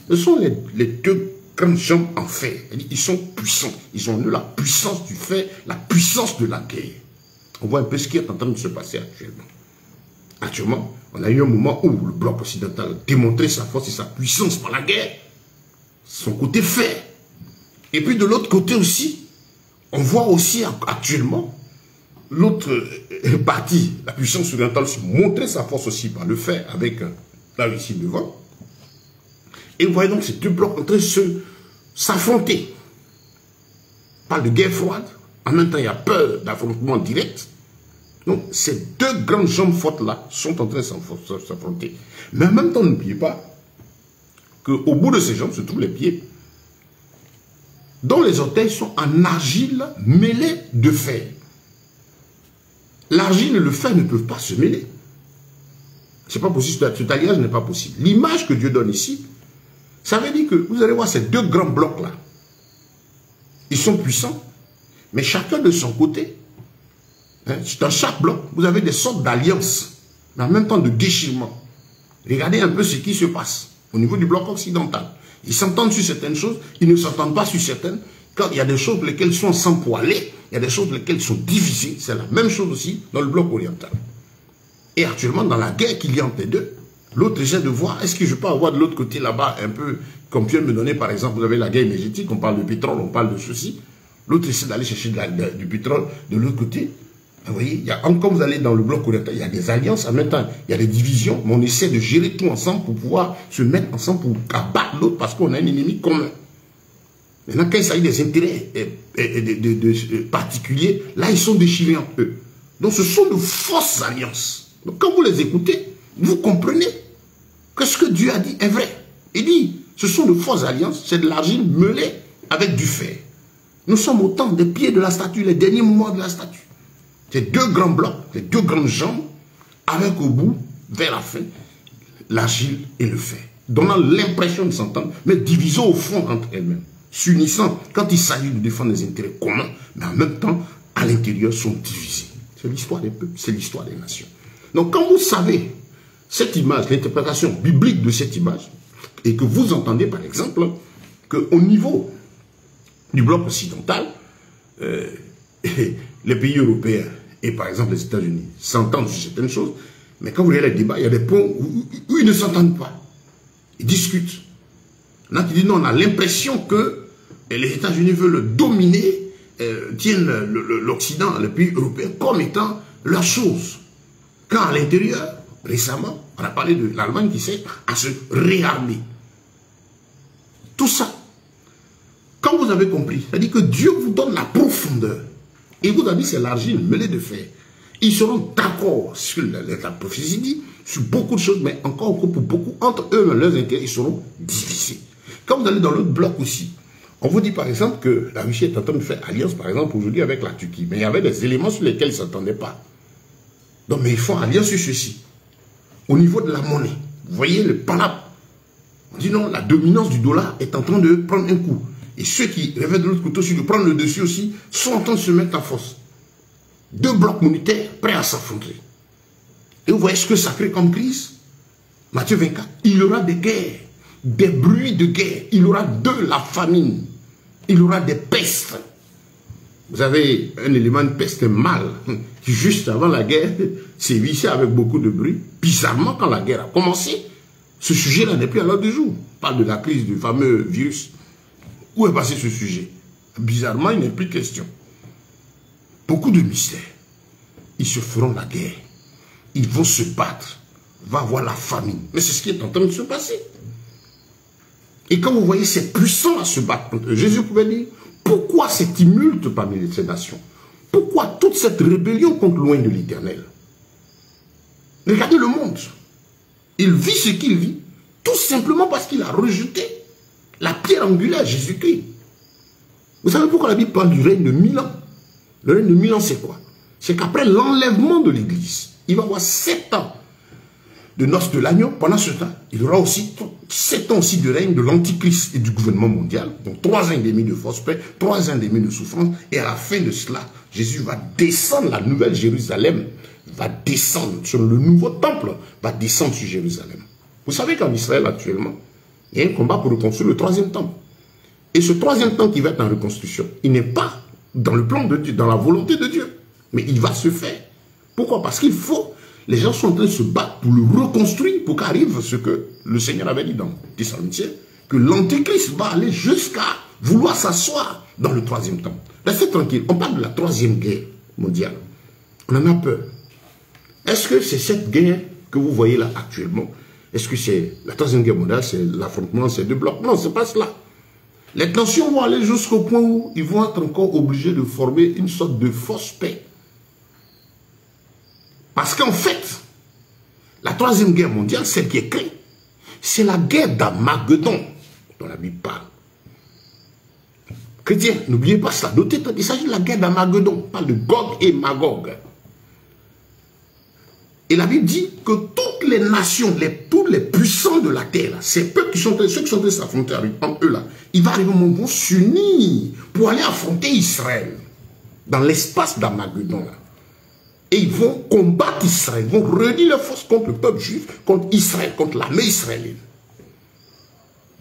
Ce sont les deux grandes jambes en fer. Ils sont puissants. Ils ont la puissance du fer, la puissance de la guerre. On voit un peu ce qui est en train de se passer actuellement. Actuellement, on a eu un moment où le bloc occidental démontrait sa force et sa puissance par la guerre. Son côté fer. Et puis de l'autre côté aussi, on voit aussi actuellement l'autre partie, la puissance orientale, montrer sa force aussi par le fer avec la Russie devant. Et vous voyez donc ces deux blocs en train de s'affronter. On parle de guerre froide. En même temps, il y a peur d'affrontement direct. Donc, ces deux grandes jambes fortes-là sont en train de s'affronter. Mais en même temps, n'oubliez pas qu'au bout de ces jambes se trouvent les pieds, dont les orteils sont en argile mêlée de fer. L'argile et le fer ne peuvent pas se mêler. C'est pas possible, cet alliage n'est pas possible. L'image que Dieu donne ici, ça veut dire que vous allez voir ces deux grands blocs-là. Ils sont puissants, mais chacun de son côté. Dans chaque bloc, vous avez des sortes d'alliances, mais en même temps de déchirement. Regardez un peu ce qui se passe au niveau du bloc occidental. Ils s'entendent sur certaines choses, ils ne s'entendent pas sur certaines. Quand il y a des choses pour lesquelles ils sont sans poiler, il y a des choses pour lesquelles ils sont divisés. C'est la même chose aussi dans le bloc oriental. Et actuellement, dans la guerre qu'il y a entre les deux, l'autre essaie de voir, est-ce que je peux avoir de l'autre côté là-bas, un peu, comme Dieu me donnait, par exemple, vous avez la guerre énergétique, on parle de pétrole, on parle de ceci. L'autre essaie d'aller chercher du pétrole de l'autre côté. Vous voyez, quand vous allez dans le bloc oriental, il y a des alliances, en même temps, il y a des divisions, mais on essaie de gérer tout ensemble pour pouvoir se mettre ensemble pour abattre l'autre parce qu'on a un ennemi commun. Maintenant, quand il s'agit des intérêts particuliers, là, ils sont déchirés entre eux. Donc, ce sont de fausses alliances. Donc, quand vous les écoutez, vous comprenez que ce que Dieu a dit est vrai. Il dit, ce sont de fausses alliances, c'est de l'argile mêlée avec du fer. Nous sommes au temps des pieds de la statue, les derniers moments de la statue. Ces deux grands blocs, les deux grandes jambes, avec au bout, vers la fin, l'argile et le fer. Donnant l'impression de s'entendre, mais divisant au fond entre elles-mêmes. S'unissant quand il s'agit de défendre les intérêts communs, mais en même temps, à l'intérieur, sont divisés. C'est l'histoire des peuples, c'est l'histoire des nations. Donc quand vous savez cette image, l'interprétation biblique de cette image, et que vous entendez par exemple, qu'au niveau du bloc occidental, les pays européens et par exemple les États-Unis s'entendent sur certaines choses, mais quand vous voyez les débats, il y a des points où ils ne s'entendent pas. Ils discutent. Là, qui dit non, on a l'impression que les États-Unis veulent dominer, tiennent l'Occident, les pays européens, comme étant leur chose. Quand à l'intérieur, récemment, on a parlé de l'Allemagne qui sait à se réarmer. Tout ça, quand vous avez compris, c'est-à-dire que Dieu vous donne la profondeur. Et vous avez dit c'est l'argile mêlée de fer. Ils seront d'accord sur la prophétie dit, sur beaucoup de choses, mais encore pour beaucoup, entre eux et leurs intérêts, ils seront divisés. Quand vous allez dans l'autre bloc aussi, on vous dit par exemple que la Russie est en train de faire alliance, par exemple, aujourd'hui avec la Turquie. Mais il y avait des éléments sur lesquels ils ne s'entendaient pas. Donc, mais ils font alliance sur ceci. Au niveau de la monnaie, vous voyez le palap. On dit non, la dominance du dollar est en train de prendre un coup. Et ceux qui rêvaient de l'autre côté aussi, de prendre le dessus aussi, sont en train de se mettre en force. Deux blocs monétaires prêts à s'affronter. Et vous voyez ce que ça crée comme crise? Matthieu 24, il y aura des guerres, des bruits de guerre, il y aura de la famine, il y aura des pestes. Vous avez un élément de peste mâle qui juste avant la guerre sévissait avec beaucoup de bruit. Bizarrement, quand la guerre a commencé, ce sujet-là n'est plus à l'ordre du jour. On parle de la crise du fameux virus. Où est passé ce sujet? Bizarrement, il n'est plus question. Beaucoup de mystères. Ils se feront la guerre. Ils vont se battre. Va avoir la famine. Mais c'est ce qui est en train de se passer. Et quand vous voyez ces puissants à se battre contre eux, Jésus pouvait dire, pourquoi ces tumultes parmi ces nations? Pourquoi toute cette rébellion contre loin de l'Éternel? Regardez le monde. Il vit ce qu'il vit, tout simplement parce qu'il a rejeté la pierre angulaire, Jésus-Christ. Vous savez pourquoi la Bible parle du règne de 1000 ans? Le règne de 1000 ans, c'est quoi? C'est qu'après l'enlèvement de l'Église, il va y avoir 7 ans de noces de l'agneau. Pendant ce temps, il y aura aussi 7 ans aussi de règne de l'Antichrist et du gouvernement mondial. Donc 3 ans et demi de force paix, 3 ans et demi de souffrance. Et à la fin de cela, Jésus va descendre, la nouvelle Jérusalem va descendre sur le nouveau temple, va descendre sur Jérusalem. Vous savez qu'en Israël actuellement, il y a un combat pour reconstruire le 3e temple. Et ce 3e temple qui va être en reconstruction, il n'est pas dans le plan de Dieu, dans la volonté de Dieu. Mais il va se faire. Pourquoi? Parce qu'il faut, les gens sont en train de se battre pour le reconstruire, pour qu'arrive ce que le Seigneur avait dit dans Thessaloniciens, que l'Antéchrist va aller jusqu'à vouloir s'asseoir dans le 3e temple. Restez tranquille, on parle de la 3e guerre mondiale. On en a peur. Est-ce que c'est cette guerre que vous voyez là actuellement? Est-ce que c'est la 3e guerre mondiale, c'est l'affrontement, c'est 2 blocs? Non, c'est pas cela. Les tensions vont aller jusqu'au point où ils vont être encore obligés de former une sorte de fausse paix. Parce qu'en fait, la 3e guerre mondiale, celle qui est créée, c'est la guerre d'Armageddon dont la Bible parle. Chrétiens, n'oubliez pas cela. Notez, il s'agit de la guerre d'Armageddon. On parle de Gog et Magog. Et la Bible dit que toutes les nations, tous les puissants de la terre, ces peuples qui sont, ceux qui sont en train de s'affronter entre eux là, ils vont arriver au moment où ils vont s'unir pour aller affronter Israël dans l'espace d'Armageddon là. Et ils vont combattre Israël, ils vont réunir leurs forces contre le peuple juif, contre Israël, contre l'armée israélienne.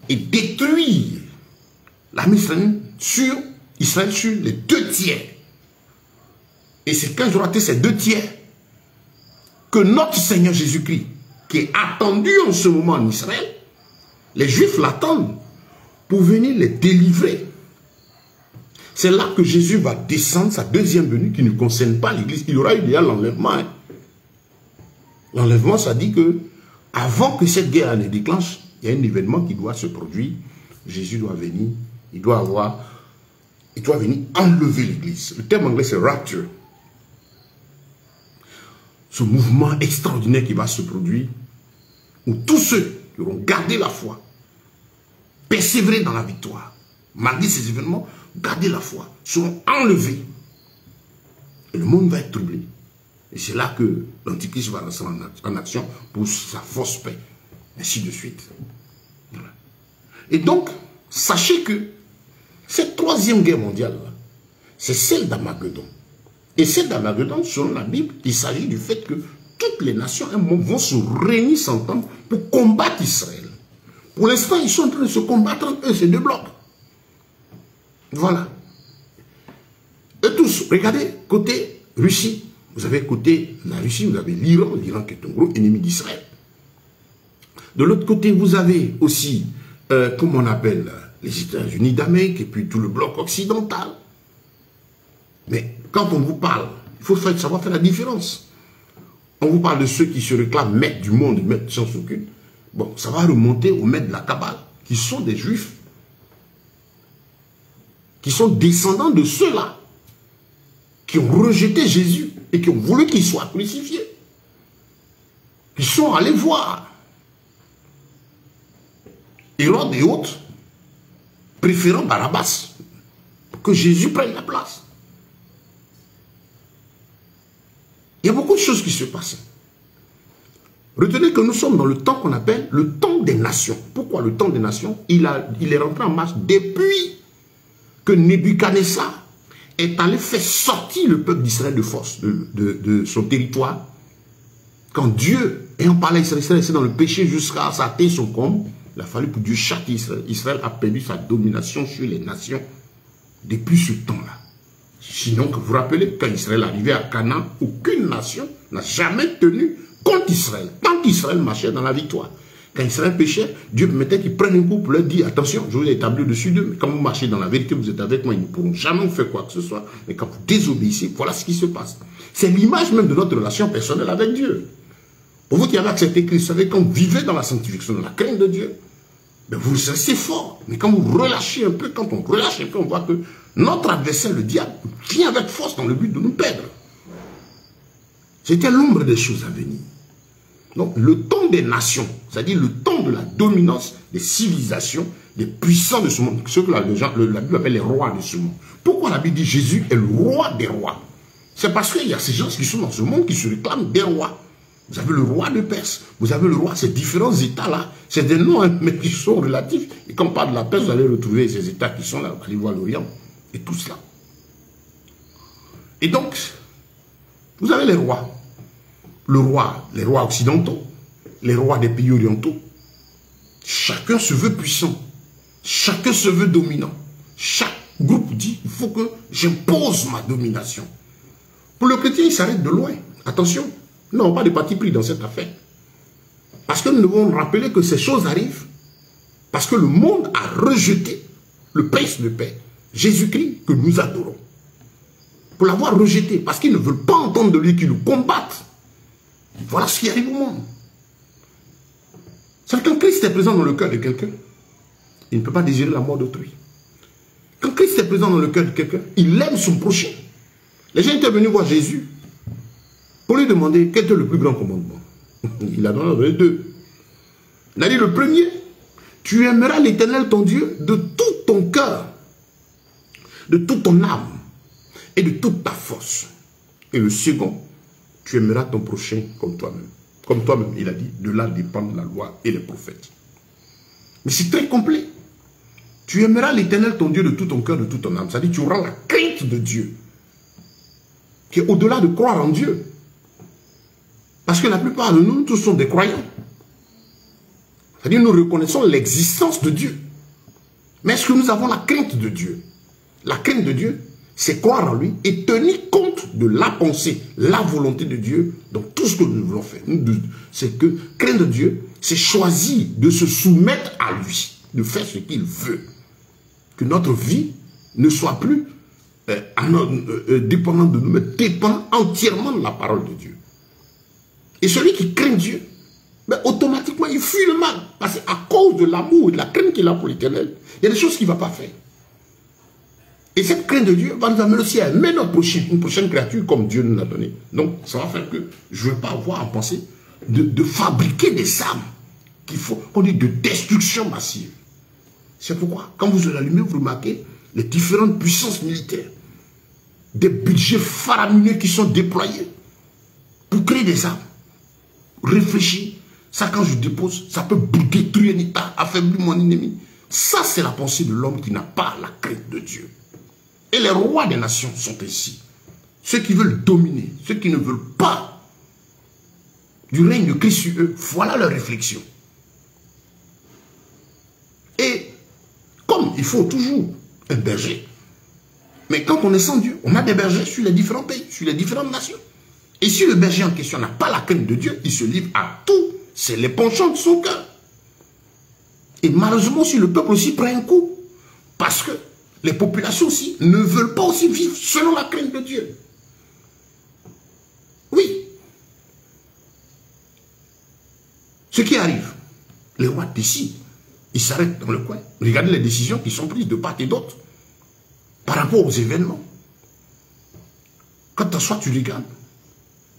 Et détruire l'armée israélienne sur Israël sur les 2 tiers. Et c'est quand ils auront atteint ces 2 tiers que notre Seigneur Jésus-Christ, qui est attendu en ce moment en Israël, les Juifs l'attendent pour venir les délivrer. C'est là que Jésus va descendre sa 2e venue qui ne concerne pas l'Église. Il y aura eu déjà l'enlèvement. Hein. L'enlèvement, ça dit que avant que cette guerre ne déclenche, il y a un événement qui doit se produire. Jésus doit venir. Il doit venir enlever l'Église. Le terme anglais, c'est rapture. Ce mouvement extraordinaire qui va se produire, où tous ceux qui auront gardé la foi, persévéré dans la victoire, malgré ces événements, garder la foi, seront enlevés. Et le monde va être troublé. Et c'est là que l'Antichrist va rentrer en action pour sa fausse paix. Ainsi de suite. Voilà. Et donc, sachez que cette 3e guerre mondiale, c'est celle d'Armageddon. Et celle d'Armageddon, selon la Bible, il s'agit du fait que toutes les nations vont se réunir s'entendre pour combattre Israël. Pour l'instant, ils sont en train de se combattre entre eux, ces 2 blocs. Voilà. Et tous, regardez, côté Russie, vous avez côté la Russie, vous avez l'Iran qui est un gros ennemi d'Israël. De l'autre côté, vous avez aussi, comment on appelle, les États-Unis d'Amérique et puis tout le bloc occidental. Mais quand on vous parle, il faut savoir faire la différence. On vous parle de ceux qui se réclament maîtres du monde, maîtres sans aucune. Bon, ça va remonter aux maîtres de la Kabbale, qui sont des Juifs, qui sont descendants de ceux-là, qui ont rejeté Jésus et qui ont voulu qu'il soit crucifié. Ils sont allés voir Hérode et autres, préférant Barabbas, pour que Jésus prenne la place. Il y a beaucoup de choses qui se passent. Retenez que nous sommes dans le temps qu'on appelle le temps des nations. Pourquoi le temps des nations? Il est rentré en marche depuis que Nebuchadnezzar est allé faire sortir le peuple d'Israël de force de son territoire. Quand Dieu, ayant parlé à Israël, est dans le péché jusqu'à atteindre son comble, il a fallu que Dieu châtie Israël. Israël a perdu sa domination sur les nations depuis ce temps-là. Sinon, que vous vous rappelez, quand Israël arrivait à Canaan, aucune nation n'a jamais tenu contre Israël, tant qu'Israël marchait dans la victoire. Quand Israël péchait, Dieu permettait qu'ils prennent un coup pour leur dire, attention, je vous ai établi au-dessus d'eux, mais quand vous marchez dans la vérité, vous êtes avec moi, ils ne pourront jamais vous faire quoi que ce soit. Mais quand vous désobéissez, voilà ce qui se passe. C'est l'image même de notre relation personnelle avec Dieu. Pour vous qui avez accepté Christ, vous savez, quand vous vivez dans la sanctification, dans la crainte de Dieu, ben vous restez fort. Mais quand vous relâchez un peu, quand on relâche un peu, on voit que notre adversaire, le diable, vient avec force dans le but de nous perdre. C'était l'ombre des choses à venir. Donc, le temps des nations, c'est-à-dire le temps de la dominance des civilisations, des puissants de ce monde, ceux que la Bible appelle les rois de ce monde. Pourquoi la Bible dit Jésus est le roi des rois? C'est parce qu'il y a ces gens qui sont dans ce monde qui se réclament des rois. Vous avez le roi de Perse, vous avez le roi, ces différents États-là, c'est des noms, hein, mais qui sont relatifs. Et quand on parle de la Perse, vous allez retrouver ces États qui sont là, vous allez voir l'Orient, et tout cela. Et donc, vous avez les rois. Les rois occidentaux, les rois des pays orientaux. Chacun se veut puissant, chacun se veut dominant. Chaque groupe dit, il faut que j'impose ma domination. Pour le chrétien, il s'arrête de loin. Attention, non, pas de parti pris dans cette affaire. Parce que nous devons rappeler que ces choses arrivent parce que le monde a rejeté le prince de paix, Jésus-Christ, que nous adorons. Pour l'avoir rejeté, parce qu'ils ne veulent pas entendre de lui, qu'ils nous combattent. Voilà ce qui arrive au monde. C'est quand Christ est présent dans le cœur de quelqu'un, il ne peut pas désirer la mort d'autrui. Quand Christ est présent dans le cœur de quelqu'un, il aime son prochain. Les gens étaient venus voir Jésus pour lui demander quel était le plus grand commandement. Il a donné deux. Il a dit le premier, tu aimeras l'Éternel ton Dieu de tout ton cœur, de toute ton âme et de toute ta force. Et le second, tu aimeras ton prochain comme toi-même. Comme toi-même, il a dit, de là dépendent la loi et les prophètes. Mais c'est très complet. Tu aimeras l'Éternel ton Dieu de tout ton cœur, de toute ton âme. C'est-à-dire tu auras la crainte de Dieu, qui est au-delà de croire en Dieu. Parce que la plupart de nous, tous sont des croyants. C'est-à-dire nous reconnaissons l'existence de Dieu. Mais est-ce que nous avons la crainte de Dieu? La crainte de Dieu, c'est croire en lui et tenir compte de la pensée, la volonté de Dieu dans tout ce que nous voulons faire. C'est que craindre Dieu, c'est choisir de se soumettre à lui, de faire ce qu'il veut. Que notre vie ne soit plus dépendante de nous, mais dépend entièrement de la parole de Dieu. Et celui qui craint Dieu, ben, automatiquement, il fuit le mal. Parce qu'à cause de l'amour et de la crainte qu'il a pour l'Éternel, il y a des choses qu'il ne va pas faire. Et cette crainte de Dieu va nous amener aussi à aimer notre une prochaine créature comme Dieu nous l'a donné. Donc, ça va faire que je ne veux pas avoir à penser de fabriquer des âmes qu'il faut, qu'on dit de destruction massive. C'est pourquoi, quand vous allumez, vous remarquez les différentes puissances militaires, des budgets faramineux qui sont déployés pour créer des âmes. Réfléchis, ça quand je dépose, ça peut détruire un État, affaiblir mon ennemi. Ça, c'est la pensée de l'homme qui n'a pas la crainte de Dieu. Et les rois des nations sont ici. Ceux qui veulent dominer, ceux qui ne veulent pas du règne de Christ sur eux, voilà leur réflexion. Et comme il faut toujours un berger, mais quand on est sans Dieu, on a des bergers sur les différents pays, sur les différentes nations. Et si le berger en question n'a pas la crainte de Dieu, il se livre à tout. C'est les penchants de son cœur. Et malheureusement, si le peuple aussi prend un coup, parce que les populations aussi ne veulent pas aussi vivre selon la crainte de Dieu. Oui. Ce qui arrive, les rois décident, ils s'arrêtent dans le coin. Regardez les décisions qui sont prises de part et d'autre par rapport aux événements. Quand t'assois, tu regardes.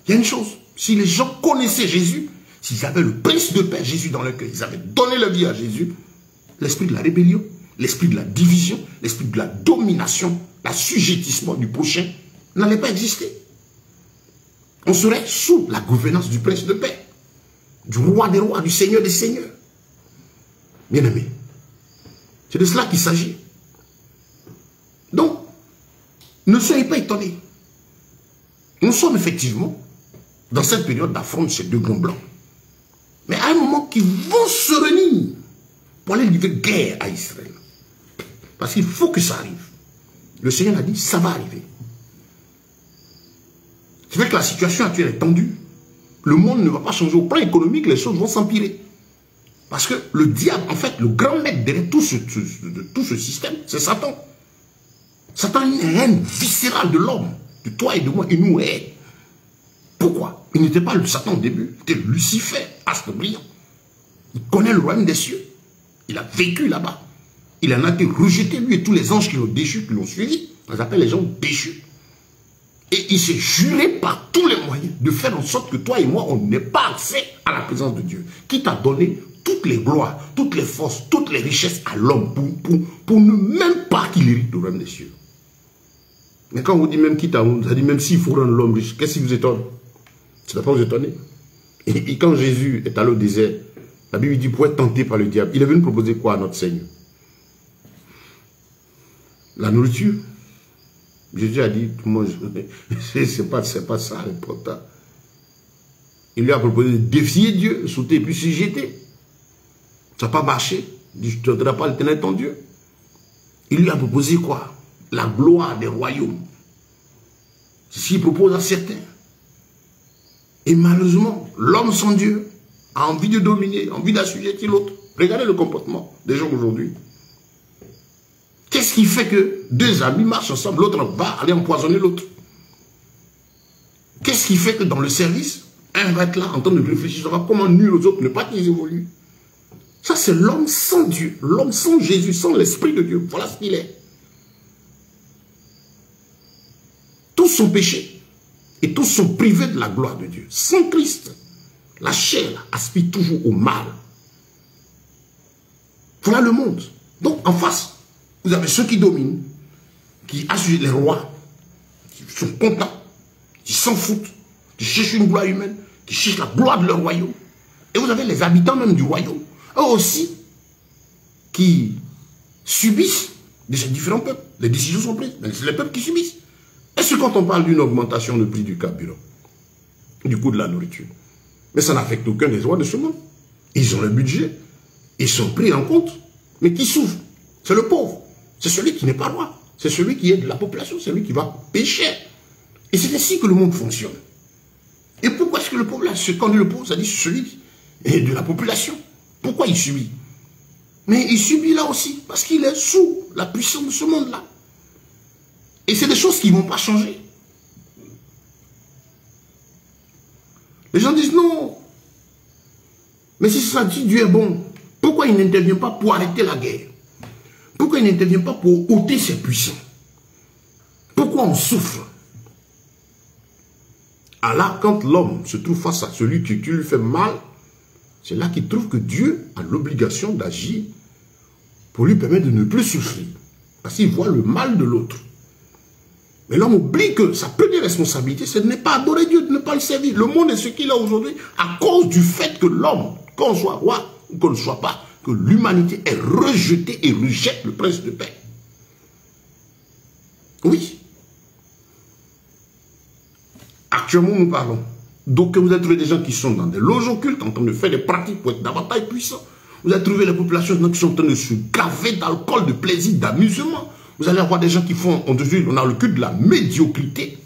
Il y a une chose, si les gens connaissaient Jésus, s'ils avaient le prince de paix, Jésus dans leur cœur, ils avaient donné leur vie à Jésus, l'esprit de la rébellion, l'esprit de la division, l'esprit de la domination, l'assujettissement du prochain n'allait pas exister. On serait sous la gouvernance du prince de paix, du roi des rois, du seigneur des seigneurs. Bien-aimés, c'est de cela qu'il s'agit. Donc, ne soyez pas étonnés. Nous sommes effectivement dans cette période d'affront de ces deux grands blancs. Mais à un moment qu'ils vont se réunir pour aller livrer guerre à Israël. Parce qu'il faut que ça arrive. Le Seigneur a dit, ça va arriver. C'est vrai que la situation actuelle est tendue. Le monde ne va pas changer. Au plan économique, les choses vont s'empirer. Parce que le diable, en fait, le grand maître derrière tout ce système, c'est Satan. Satan a une haine viscérale de l'homme, de toi et de moi, il nous hait. Pourquoi? Il n'était pas le Satan au début, il était Lucifer, astre brillant. Il connaît le royaume des cieux. Il a vécu là-bas. Il en a été rejeté, lui et tous les anges qui l'ont déchu, qui l'ont suivi. On les appelle les gens déchus. Et il s'est juré par tous les moyens de faire en sorte que toi et moi, on n'ait pas accès à la présence de Dieu. Qui t'a donné toutes les gloires, toutes les forces, toutes les richesses à l'homme pour ne même pas qu'il hérite le royaume des cieux. Mais quand on vous dit même qui t'a dit même s'il faut rendre l'homme riche, qu'est-ce qui vous étonne? Ça ne va pas vous étonner. Et quand Jésus est allé au désert, la Bible dit pour être tenté par le diable, il est venu proposer quoi à notre Seigneur? La nourriture. Jésus a dit, moi, c'est pas ça l'important. Il lui a proposé de défier Dieu, de sauter et puis s'y jeter. Ça n'a pas marché. Il dit, je ne te donnerai pas l'éternel ton Dieu. Il lui a proposé quoi? La gloire des royaumes. C'est ce qu'il propose à certains. Et malheureusement, l'homme sans Dieu a envie de dominer, envie d'assujettir l'autre. Regardez le comportement des gens aujourd'hui. Qu'est-ce qui fait que deux amis marchent ensemble, l'autre va aller empoisonner l'autre? Qu'est-ce qui fait que dans le service, un va être là en train de réfléchir sur comment nuire aux autres, ne pas qu'ils évoluent? Ça, c'est l'homme sans Dieu, l'homme sans Jésus, sans l'Esprit de Dieu. Voilà ce qu'il est. Tous sont péchés et tous sont privés de la gloire de Dieu. Sans Christ, la chair aspire toujours au mal. Voilà le monde. Donc, en face, vous avez ceux qui dominent, qui assurent les rois, qui sont contents, qui s'en foutent, qui cherchent une gloire humaine, qui cherchent la gloire de leur royaume. Et vous avez les habitants même du royaume, eux aussi, qui subissent de ces différents peuples. Les décisions sont prises, mais c'est les peuples qui subissent. Est-ce que quand on parle d'une augmentation du prix du carburant, du coût de la nourriture, mais ça n'affecte aucun des rois de ce monde. Ils ont le budget, ils sont pris en compte, mais qui souffre? C'est le pauvre. C'est celui qui n'est pas roi. C'est celui qui est de la population. C'est celui qui va pécher. Et c'est ainsi que le monde fonctionne. Et pourquoi est-ce que le pauvre, là, quand on dit le pauvre, ça dit celui qui est de la population? Pourquoi il subit? Mais il subit là aussi, parce qu'il est sous la puissance de ce monde-là. Et c'est des choses qui ne vont pas changer. Les gens disent non. Mais si ça dit Dieu est bon, pourquoi il n'intervient pas pour arrêter la guerre? Pourquoi il n'intervient pas pour ôter ses puissants? Pourquoi on souffre? Alors, quand l'homme se trouve face à celui qui lui fait mal, c'est là qu'il trouve que Dieu a l'obligation d'agir pour lui permettre de ne plus souffrir. Parce qu'il voit le mal de l'autre. Mais l'homme oublie que sa première responsabilité, ce n'est pas adorer Dieu, de ne pas le servir. Le monde est ce qu'il a aujourd'hui à cause du fait que l'homme, qu'on soit roi ou qu'on ne soit pas, que l'humanité est rejetée et rejette le prince de paix. Oui. Actuellement, nous parlons. Donc, vous avez trouvé des gens qui sont dans des loges occultes, en train de faire des pratiques pour être davantage puissants. Vous avez trouvé les populations qui sont en train de se gaver d'alcool, de plaisir, d'amusement. Vous allez avoir des gens qui font, on a le culte de la médiocrité.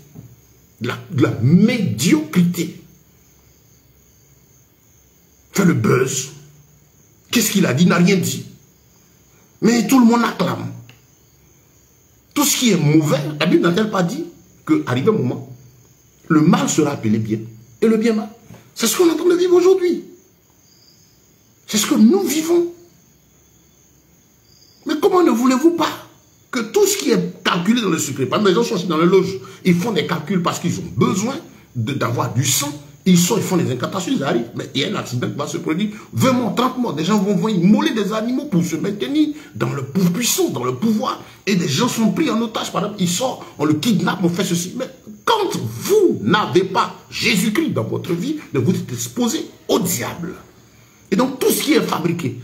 De la médiocrité. Fait le buzz. Qu'est-ce qu'il a dit? Il n'a rien dit. Mais tout le monde acclame. Tout ce qui est mauvais, la Bible n'a-t-elle pas dit qu'arrivé un moment, le mal sera appelé bien et le bien mal? C'est ce qu'on est en train de vivre aujourd'hui. C'est ce que nous vivons. Mais comment ne voulez-vous pas que tout ce qui est calculé dans le secret, par exemple, les gens sont assis dans les loges, ils font des calculs parce qu'ils ont besoin d'avoir du sang, ils font des incantations, ils arrivent, mais il y a un accident qui va se produire, 20 morts, 30 morts, des gens vont immoler des animaux pour se maintenir dans le puissance, dans le pouvoir, et des gens sont pris en otage, par exemple, ils sortent, on le kidnappe, on fait ceci. Mais quand vous n'avez pas Jésus-Christ dans votre vie, vous êtes exposé au diable. Et donc tout ce qui est fabriqué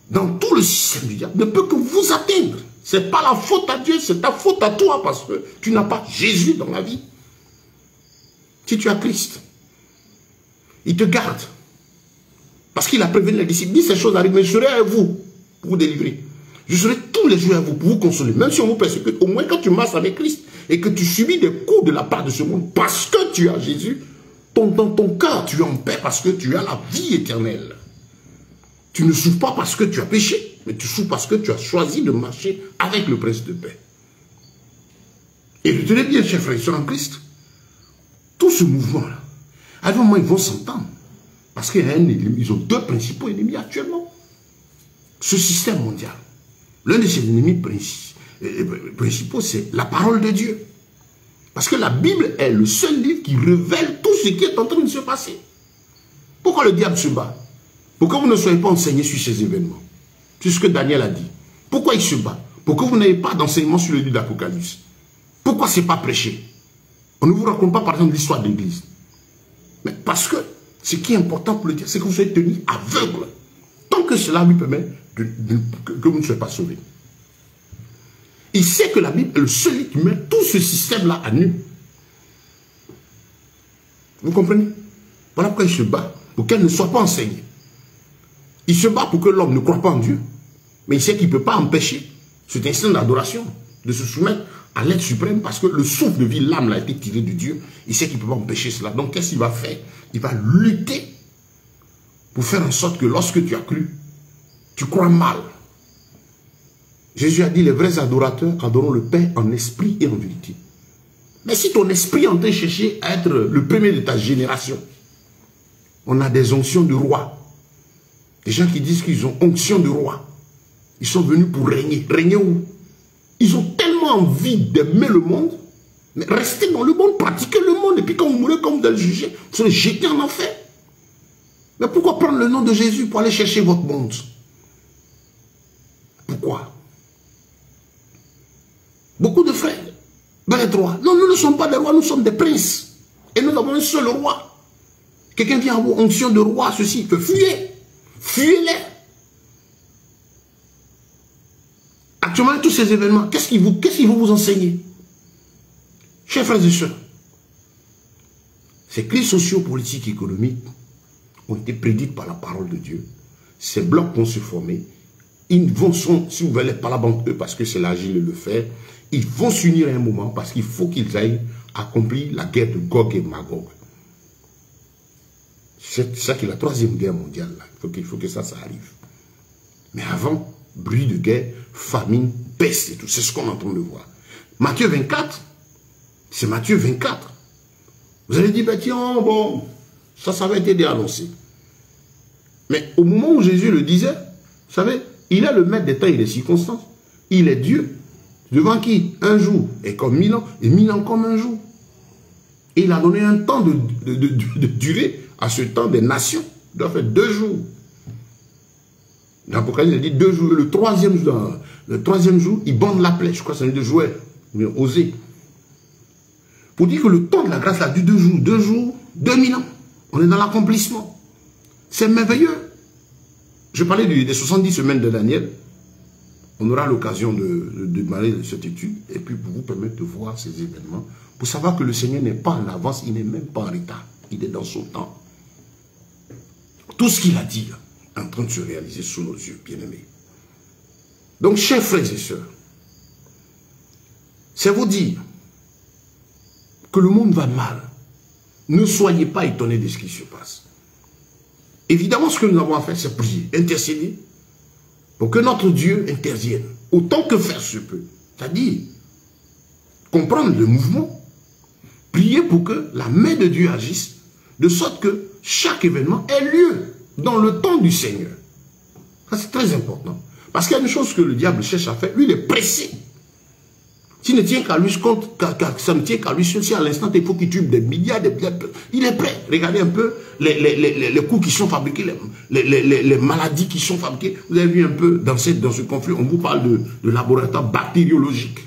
dans tout le système du diable ne peut que vous atteindre. Ce n'est pas la faute à Dieu, c'est ta faute à toi parce que tu n'as pas Jésus dans la vie. Si tu as Christ, il te garde. Parce qu'il a prévenu les disciples, dit ces choses arrivent, mais je serai à vous pour vous délivrer. Je serai tous les jours à vous pour vous consoler. Même si on vous persécute, au moins quand tu marches avec Christ et que tu subis des coups de la part de ce monde parce que tu as Jésus, dans ton cœur tu es en paix parce que tu as la vie éternelle. Tu ne souffres pas parce que tu as péché, mais tu souffres parce que tu as choisi de marcher avec le prince de paix. Et retenez bien, chers frères et sœurs en Christ, tout ce mouvement-là, à un moment, ils vont s'entendre. Parce qu'il y a un ennemi, ils ont deux principaux ennemis actuellement. Ce système mondial, l'un de ses ennemis principaux, c'est la parole de Dieu. Parce que la Bible est le seul livre qui révèle tout ce qui est en train de se passer. Pourquoi le diable se bat? Pourquoi vous ne soyez pas enseigné sur ces événements? C'est ce que Daniel a dit. Pourquoi il se bat? Pourquoi vous n'avez pas d'enseignement sur le livre d'Apocalypse? Pourquoi ce n'est pas prêché? On ne vous raconte pas par exemple l'histoire de l'Église. Mais parce que Ce qui est important pour le dire, c'est que vous soyez tenu aveugle. Tant que cela lui permet que vous ne soyez pas sauvé. Il sait que la Bible est le seul qui met tout ce système-là à nu. Vous comprenez? Voilà pourquoi il se bat, pour qu'elle ne soit pas enseignée. Il se bat pour que l'homme ne croit pas en Dieu. Mais il sait qu'il ne peut pas empêcher cet instinct d'adoration de se soumettre à l'être suprême parce que le souffle de vie, l'âme, a été tiré de Dieu. Il sait qu'il ne peut pas empêcher cela. Donc qu'est-ce qu'il va faire? Il va lutter pour faire en sorte que lorsque tu as cru, tu crois mal. Jésus a dit, les vrais adorateurs adoreront le Père en esprit et en vérité. Mais si ton esprit est en train de chercher à être le premier de ta génération, on a des onctions de roi. Des gens qui disent qu'ils ont onction de roi. Ils sont venus pour régner. Régner où? Ils ont tellement envie d'aimer le monde, mais rester dans le monde, pratiquer le monde, et puis quand vous mourrez, comme vous allez le juger, vous serez jeté en enfer. Mais pourquoi prendre le nom de Jésus pour aller chercher votre monde? Pourquoi? Beaucoup de frères veulent être rois. Non, nous ne sommes pas des rois, nous sommes des princes. Et nous avons un seul roi. Quelqu'un vient avoir onction de roi, ceci, il peut fuir. Fuyez-les. Actuellement, tous ces événements, qu'est-ce qu'ils vont vous enseigner? Chers frères et sœurs, ces crises socio-politiques et économiques ont été prédites par la parole de Dieu. Ces blocs vont se former. Ils vont, si vous voulez, pas la banque eux, parce que c'est l'agile et le fer, ils vont s'unir à un moment parce qu'il faut qu'ils aillent accomplir la guerre de Gog et Magog. C'est ça qui est la troisième guerre mondiale. Là. Il faut que ça arrive. Mais avant, bruit de guerre, famine, peste et tout. C'est ce qu'on est en train de voir. Matthieu 24, c'est Matthieu 24. Vous allez dire, ben tiens, bon, ça avait été annoncé. Mais au moment où Jésus le disait, vous savez, il est le maître des temps et des circonstances. Il est Dieu. Devant qui? Un jour est comme 1000 ans, et 1000 ans comme un jour. Et il a donné un temps de durée à ce temps des nations. Il doit faire 2 jours. L'Apocalypse dit 2 jours. Le troisième jour, il bande la plaie. Je crois que c'est un de jouets. Mais osé. Pour dire que le temps de la grâce a dû 2 jours. 2 jours, 2000 ans. On est dans l'accomplissement. C'est merveilleux. Je parlais des 70 semaines de Daniel. On aura l'occasion de démarrer cette étude et puis pour vous permettre de voir ces événements, pour savoir que le Seigneur n'est pas en avance, il n'est même pas en retard, il est dans son temps. Tout ce qu'il a dit est en train de se réaliser sous nos yeux, bien-aimés. Donc, chers frères et sœurs, c'est vous dire que le monde va mal. Ne soyez pas étonnés de ce qui se passe. Évidemment, ce que nous avons à faire, c'est prier, intercéder, pour que notre Dieu intervienne, autant que faire se peut. C'est-à-dire, comprendre le mouvement, prier pour que la main de Dieu agisse, de sorte que chaque événement ait lieu dans le temps du Seigneur. Ça, c'est très important. Parce qu'il y a une chose que le diable cherche à faire, lui, il est pressé. S'il ne tient qu'à lui, ça ne tient qu'à lui seul, si à l'instant, il faut qu'il tue des milliards, il est prêt. Regardez un peu les coups qui sont fabriqués, les maladies qui sont fabriquées. Vous avez vu un peu dans ce conflit, on vous parle de laboratoire bactériologique.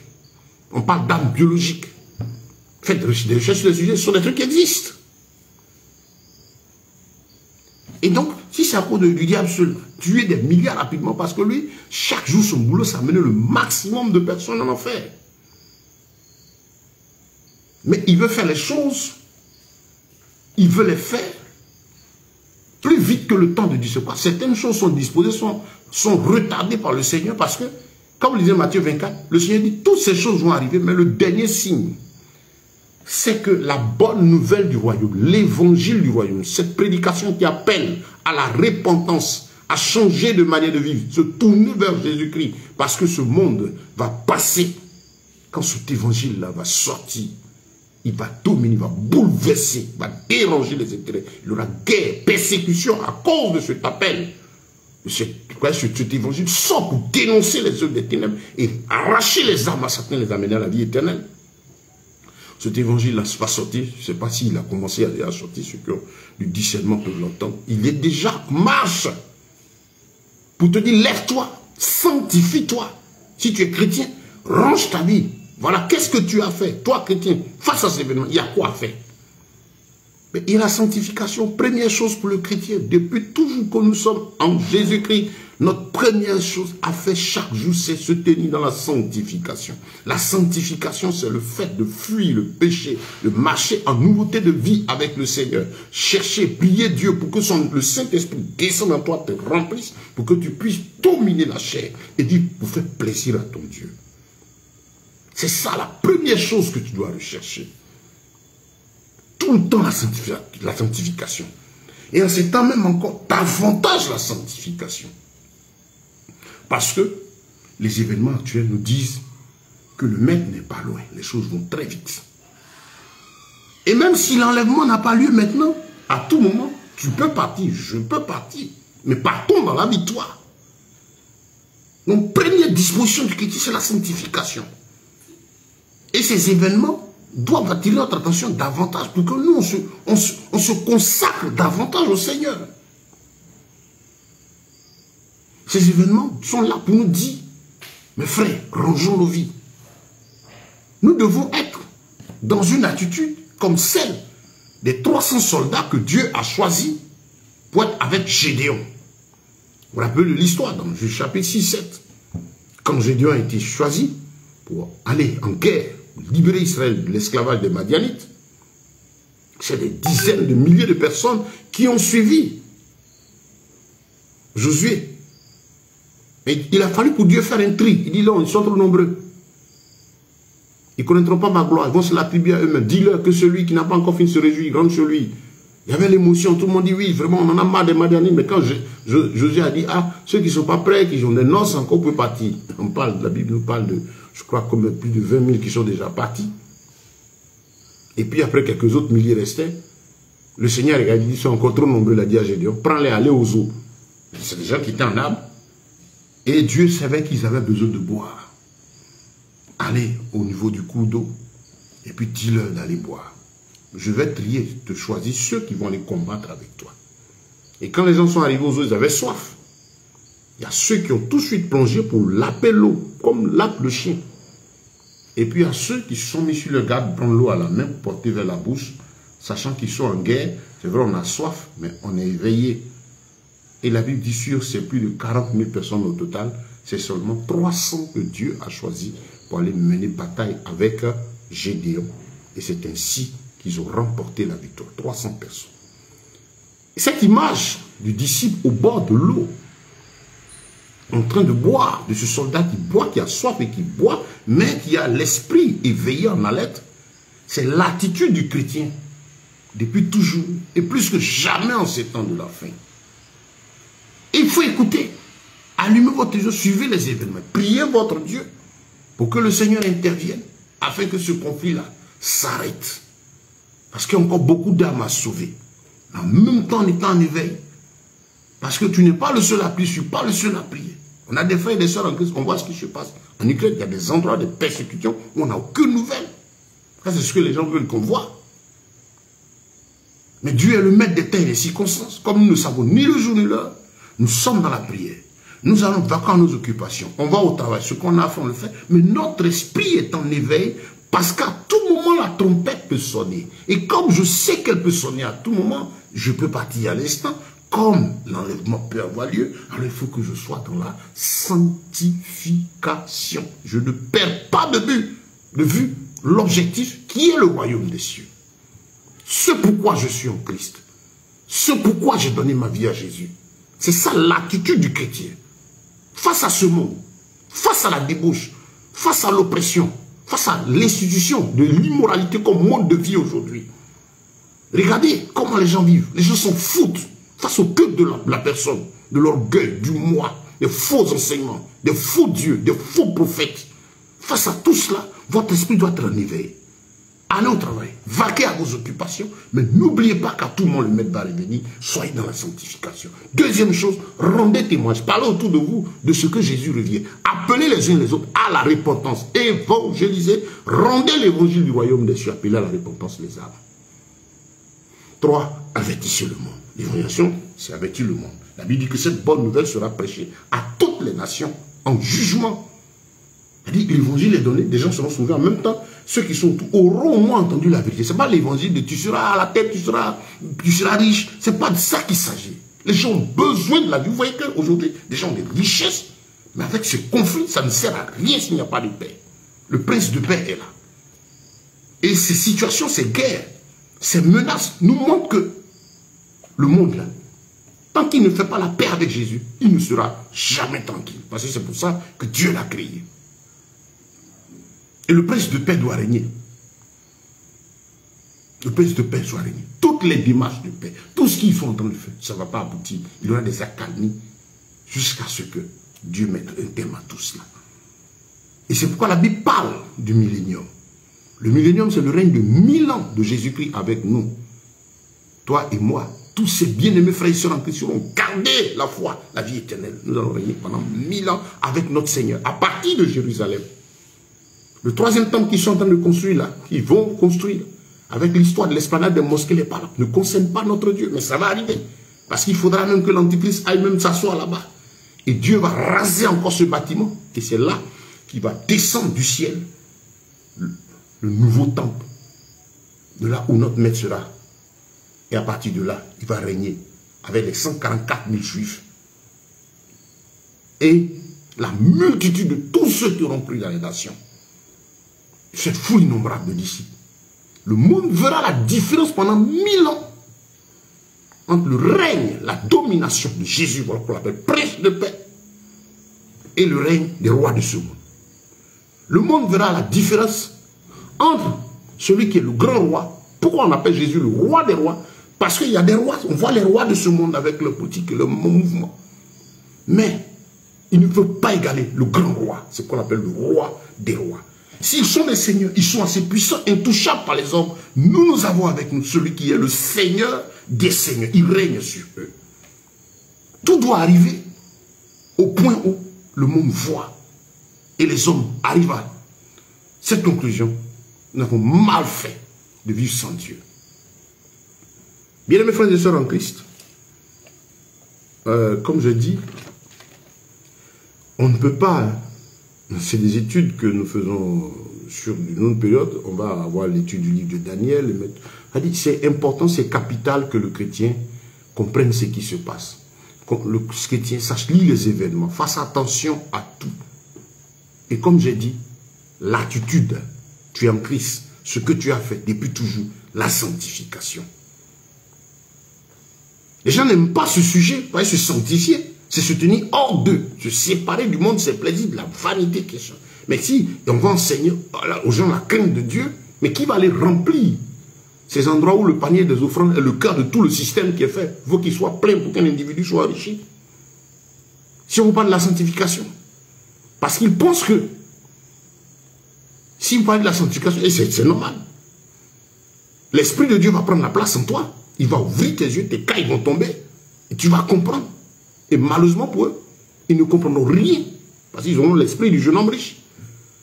On parle d'armes biologiques. Faites des recherches sur le sujet, ce sont des trucs qui existent. Et donc, si c'est à cause du diable seul, tuer des milliards rapidement, parce que lui, chaque jour, son boulot, ça amène le maximum de personnes en enfer. Mais il veut faire les choses, il veut les faire plus vite que le temps de Dieu se passe. Certaines choses sont disposées, sont retardées par le Seigneur, parce que, comme le disait Matthieu 24, le Seigneur dit, toutes ces choses vont arriver, mais le dernier signe, c'est que la bonne nouvelle du royaume, l'évangile du royaume, cette prédication qui appelle à la repentance, à changer de manière de vivre, se tourner vers Jésus-Christ, parce que ce monde va passer. Quand cet évangile-là va sortir, il va dominer, il va bouleverser, il va déranger les intérêts. Il y aura guerre, persécution à cause de cet appel. Cet évangile sort pour dénoncer les œuvres des ténèbres et arracher les armes à Satan et les amener à la vie éternelle. Cet évangile-là va sortir, je ne sais pas s'il a commencé à sortir, ceux qui ont du discernement peuvent l'entendre. Il est déjà en marche pour te dire, lève-toi, sanctifie-toi. Si tu es chrétien, range ta vie. Voilà, qu'est-ce que tu as fait, toi chrétien, face à ces événements, il y a quoi à faire? Mais il y a la sanctification, première chose pour le chrétien, depuis toujours que nous sommes en Jésus-Christ, notre première chose à faire chaque jour, c'est se tenir dans la sanctification. La sanctification, c'est le fait de fuir le péché, de marcher en nouveauté de vie avec le Seigneur. Chercher, prier Dieu pour que le Saint-Esprit descende en toi, te remplisse, pour que tu puisses dominer la chair et dire pour faire plaisir à ton Dieu. C'est ça la première chose que tu dois rechercher. Tout le temps la sanctification. Et en ces temps même encore, davantage la sanctification. Parce que les événements actuels nous disent que le maître n'est pas loin. Les choses vont très vite. Et même si l'enlèvement n'a pas lieu maintenant, à tout moment, tu peux partir, je peux partir. Mais partons dans la victoire. Donc, première disposition du chrétien, c'est la sanctification. Et ces événements doivent attirer notre attention davantage pour que nous, on se consacre davantage au Seigneur. Ces événements sont là pour nous dire, mes frères, rangeons nos vies. Nous devons être dans une attitude comme celle des 300 soldats que Dieu a choisis pour être avec Gédéon. Vous vous rappelez de l'histoire dans le chapitre 6-7. Quand Gédéon a été choisi pour aller en guerre, libérer Israël de l'esclavage des Madianites, c'est des dizaines de milliers de personnes qui ont suivi Josué. Mais il a fallu pour Dieu faire un tri. Il dit non, ils sont trop nombreux. Ils ne connaîtront pas ma gloire. Ils vont se l'attribuer à eux-mêmes. Dis-leur que celui qui n'a pas encore fini de se réjouir, rentre sur lui. Il y avait l'émotion. Tout le monde dit oui, vraiment, on en a marre des Madianites. Mais quand Josué a dit, ah, ceux qui ne sont pas prêts, qui ont des noces encore, peuvent partir. La Bible nous parle de, je crois, comme plus de 20 000 qui sont déjà partis. Et puis après, quelques autres milliers restaient. Le Seigneur a dit, ils sont encore trop nombreux, il a dit à Gédéon, prends-les, allez aux eaux. C'est des gens qui étaient en arbre. Et Dieu savait qu'ils avaient besoin de boire. Allez au niveau du cours d'eau et puis dis-leur d'aller boire. Je vais trier, te choisir ceux qui vont aller combattre avec toi. Et quand les gens sont arrivés aux eaux, ils avaient soif. Il y a ceux qui ont tout de suite plongé pour laper l'eau, comme lappe le chien. Et puis il y a ceux qui se sont mis sur le garde, prendre l'eau à la main, porter vers la bouche, sachant qu'ils sont en guerre. C'est vrai, on a soif, mais on est éveillé. Et la Bible dit sur c'est plus de 40 000 personnes au total, c'est seulement 300 que Dieu a choisi pour aller mener bataille avec Gédéon. Et c'est ainsi qu'ils ont remporté la victoire. 300 personnes. Et cette image du disciple au bord de l'eau, en train de boire, de ce soldat qui boit, qui a soif et qui boit, mais qui a l'esprit éveillé en alerte, c'est l'attitude du chrétien depuis toujours et plus que jamais en ces temps de la fin. Il faut écouter, allumez votre yeux, suivez les événements, priez votre Dieu pour que le Seigneur intervienne afin que ce conflit-là s'arrête. Parce qu'il y a encore beaucoup d'âmes à sauver. En même temps, en étant en éveil. Parce que tu n'es pas le seul à prier, je ne suis pas le seul à prier. On a des frères et des sœurs en Christ, on voit ce qui se passe. En Ukraine, il y a des endroits de persécution où on n'a aucune nouvelle. Ça, c'est ce que les gens veulent qu'on voit. Mais Dieu est le maître des temps et des circonstances. Comme nous ne savons ni le jour ni l'heure, nous sommes dans la prière. Nous allons vaquer nos occupations. On va au travail. Ce qu'on a fait, on le fait. Mais notre esprit est en éveil parce qu'à tout moment, la trompette peut sonner. Et comme je sais qu'elle peut sonner à tout moment, je peux partir à l'instant. Comme l'enlèvement peut avoir lieu, alors il faut que je sois dans la sanctification. Je ne perds pas de vue l'objectif qui est le royaume des cieux. Ce pourquoi je suis en Christ. Ce pourquoi j'ai donné ma vie à Jésus. C'est ça l'attitude du chrétien. Face à ce monde, face à la débauche, face à l'oppression, face à l'institution de l'immoralité comme mode de vie aujourd'hui. Regardez comment les gens vivent. Les gens s'en foutent face au culte de la personne, de l'orgueil, du moi, des faux enseignements, des faux dieux, des faux prophètes. Face à tout cela, votre esprit doit être en éveil. Allez au travail, vaquez à vos occupations, mais n'oubliez pas qu'à tout moment le maître va revenir, soyez dans la sanctification. Deuxième chose, rendez témoignage, parlez autour de vous de ce que Jésus revient. Appelez les uns les autres à la repentance, évangélisez, rendez l'évangile du royaume des cieux, appelez à la repentance les âmes. 3. Avertissez le monde. L'évangélisation, c'est avertir le monde. La Bible dit que cette bonne nouvelle sera prêchée à toutes les nations en jugement. Elle dit que l'évangile est donné, des gens seront sauvés en même temps. ceux qui sont autour auront au moins entendu la vérité. Ce n'est pas l'évangile de tu seras à la tête, tu seras riche. Ce n'est pas de ça qu'il s'agit. Les gens ont besoin de la vie. Vous voyez qu'aujourd'hui, les gens ont des richesses, mais avec ce conflit, ça ne sert à rien s'il n'y a pas de paix. Le prince de paix est là. Et ces situations, ces guerres, ces menaces nous montrent que le monde là, tant qu'il ne fait pas la paix avec Jésus, il ne sera jamais tranquille. Parce que c'est pour ça que Dieu l'a créé. Et le prince de paix doit régner. Le prince de paix doit régner. Toutes les démarches de paix, tout ce qu'ils sont en train de faire, ça ne va pas aboutir. Il y aura des accalmies jusqu'à ce que Dieu mette un terme à tout cela. Et c'est pourquoi la Bible parle du millénium. Le millénium, c'est le règne de 1000 ans de Jésus-Christ avec nous. Toi et moi, tous ces bien-aimés frères et sœurs en Christ auront gardé la foi, la vie éternelle. Nous allons régner pendant 1000 ans avec notre Seigneur, à partir de Jérusalem. Le troisième temple qu'ils sont en train de construire là, qu'ils vont construire, avec l'histoire de l'esplanade des mosquées, les palais, ne concerne pas notre Dieu. Mais ça va arriver. Parce qu'il faudra même que l'Antichrist aille même s'asseoir là-bas. Et Dieu va raser encore ce bâtiment. Et c'est là qu'il va descendre du ciel le nouveau temple. De là où notre maître sera. Et à partir de là, il va régner avec les 144 000 juifs. Et la multitude de tous ceux qui auront pris la rédemption. Cette foule innombrable de disciples. Le monde verra la différence pendant 1000 ans entre le règne, la domination de Jésus, voilà qu'on l'appelle prince de paix, et le règne des rois de ce monde. Le monde verra la différence entre celui qui est le grand roi. Pourquoi on appelle Jésus le roi des rois? Parce qu'il y a des rois, on voit les rois de ce monde avec leur politique et leur mouvement. Mais il ne peut pas égaler le grand roi, c'est ce qu'on appelle le roi des rois. S'ils sont des seigneurs, ils sont assez puissants, intouchables par les hommes. Nous avons avec nous celui qui est le Seigneur des seigneurs. Il règne sur eux. Tout doit arriver au point où le monde voit. Et les hommes arrivent à cette conclusion. Nous avons mal fait de vivre sans Dieu. Bien-aimés frères et sœurs en Christ, comme je dis, on ne peut pas... C'est des études que nous faisons sur une longue période. On va avoir l'étude du livre de Daniel. C'est important, c'est capital que le chrétien comprenne ce qui se passe. Que le chrétien sache lire les événements, fasse attention à tout. Et comme j'ai dit, l'attitude, tu es en Christ, ce que tu as fait depuis toujours, la sanctification. Les gens n'aiment pas ce sujet, se sanctifier. C'est se tenir hors d'eux, se séparer du monde, c'est plaisir, de la vanité qui est. Mais si on va enseigner aux gens la crainte de Dieu, mais qui va les remplir? Ces endroits où le panier des offrandes est le cœur de tout le système qui est fait. Il faut qu'il soit plein pour qu'un individu soit enrichi. Si on vous parle de la sanctification, parce qu'ils pensent que si vous parlez de la sanctification, et c'est normal, l'Esprit de Dieu va prendre la place en toi. Il va ouvrir tes yeux, tes cailles vont tomber, et tu vas comprendre. Et malheureusement pour eux, ils ne comprendront rien. Parce qu'ils auront l'esprit du jeune homme riche.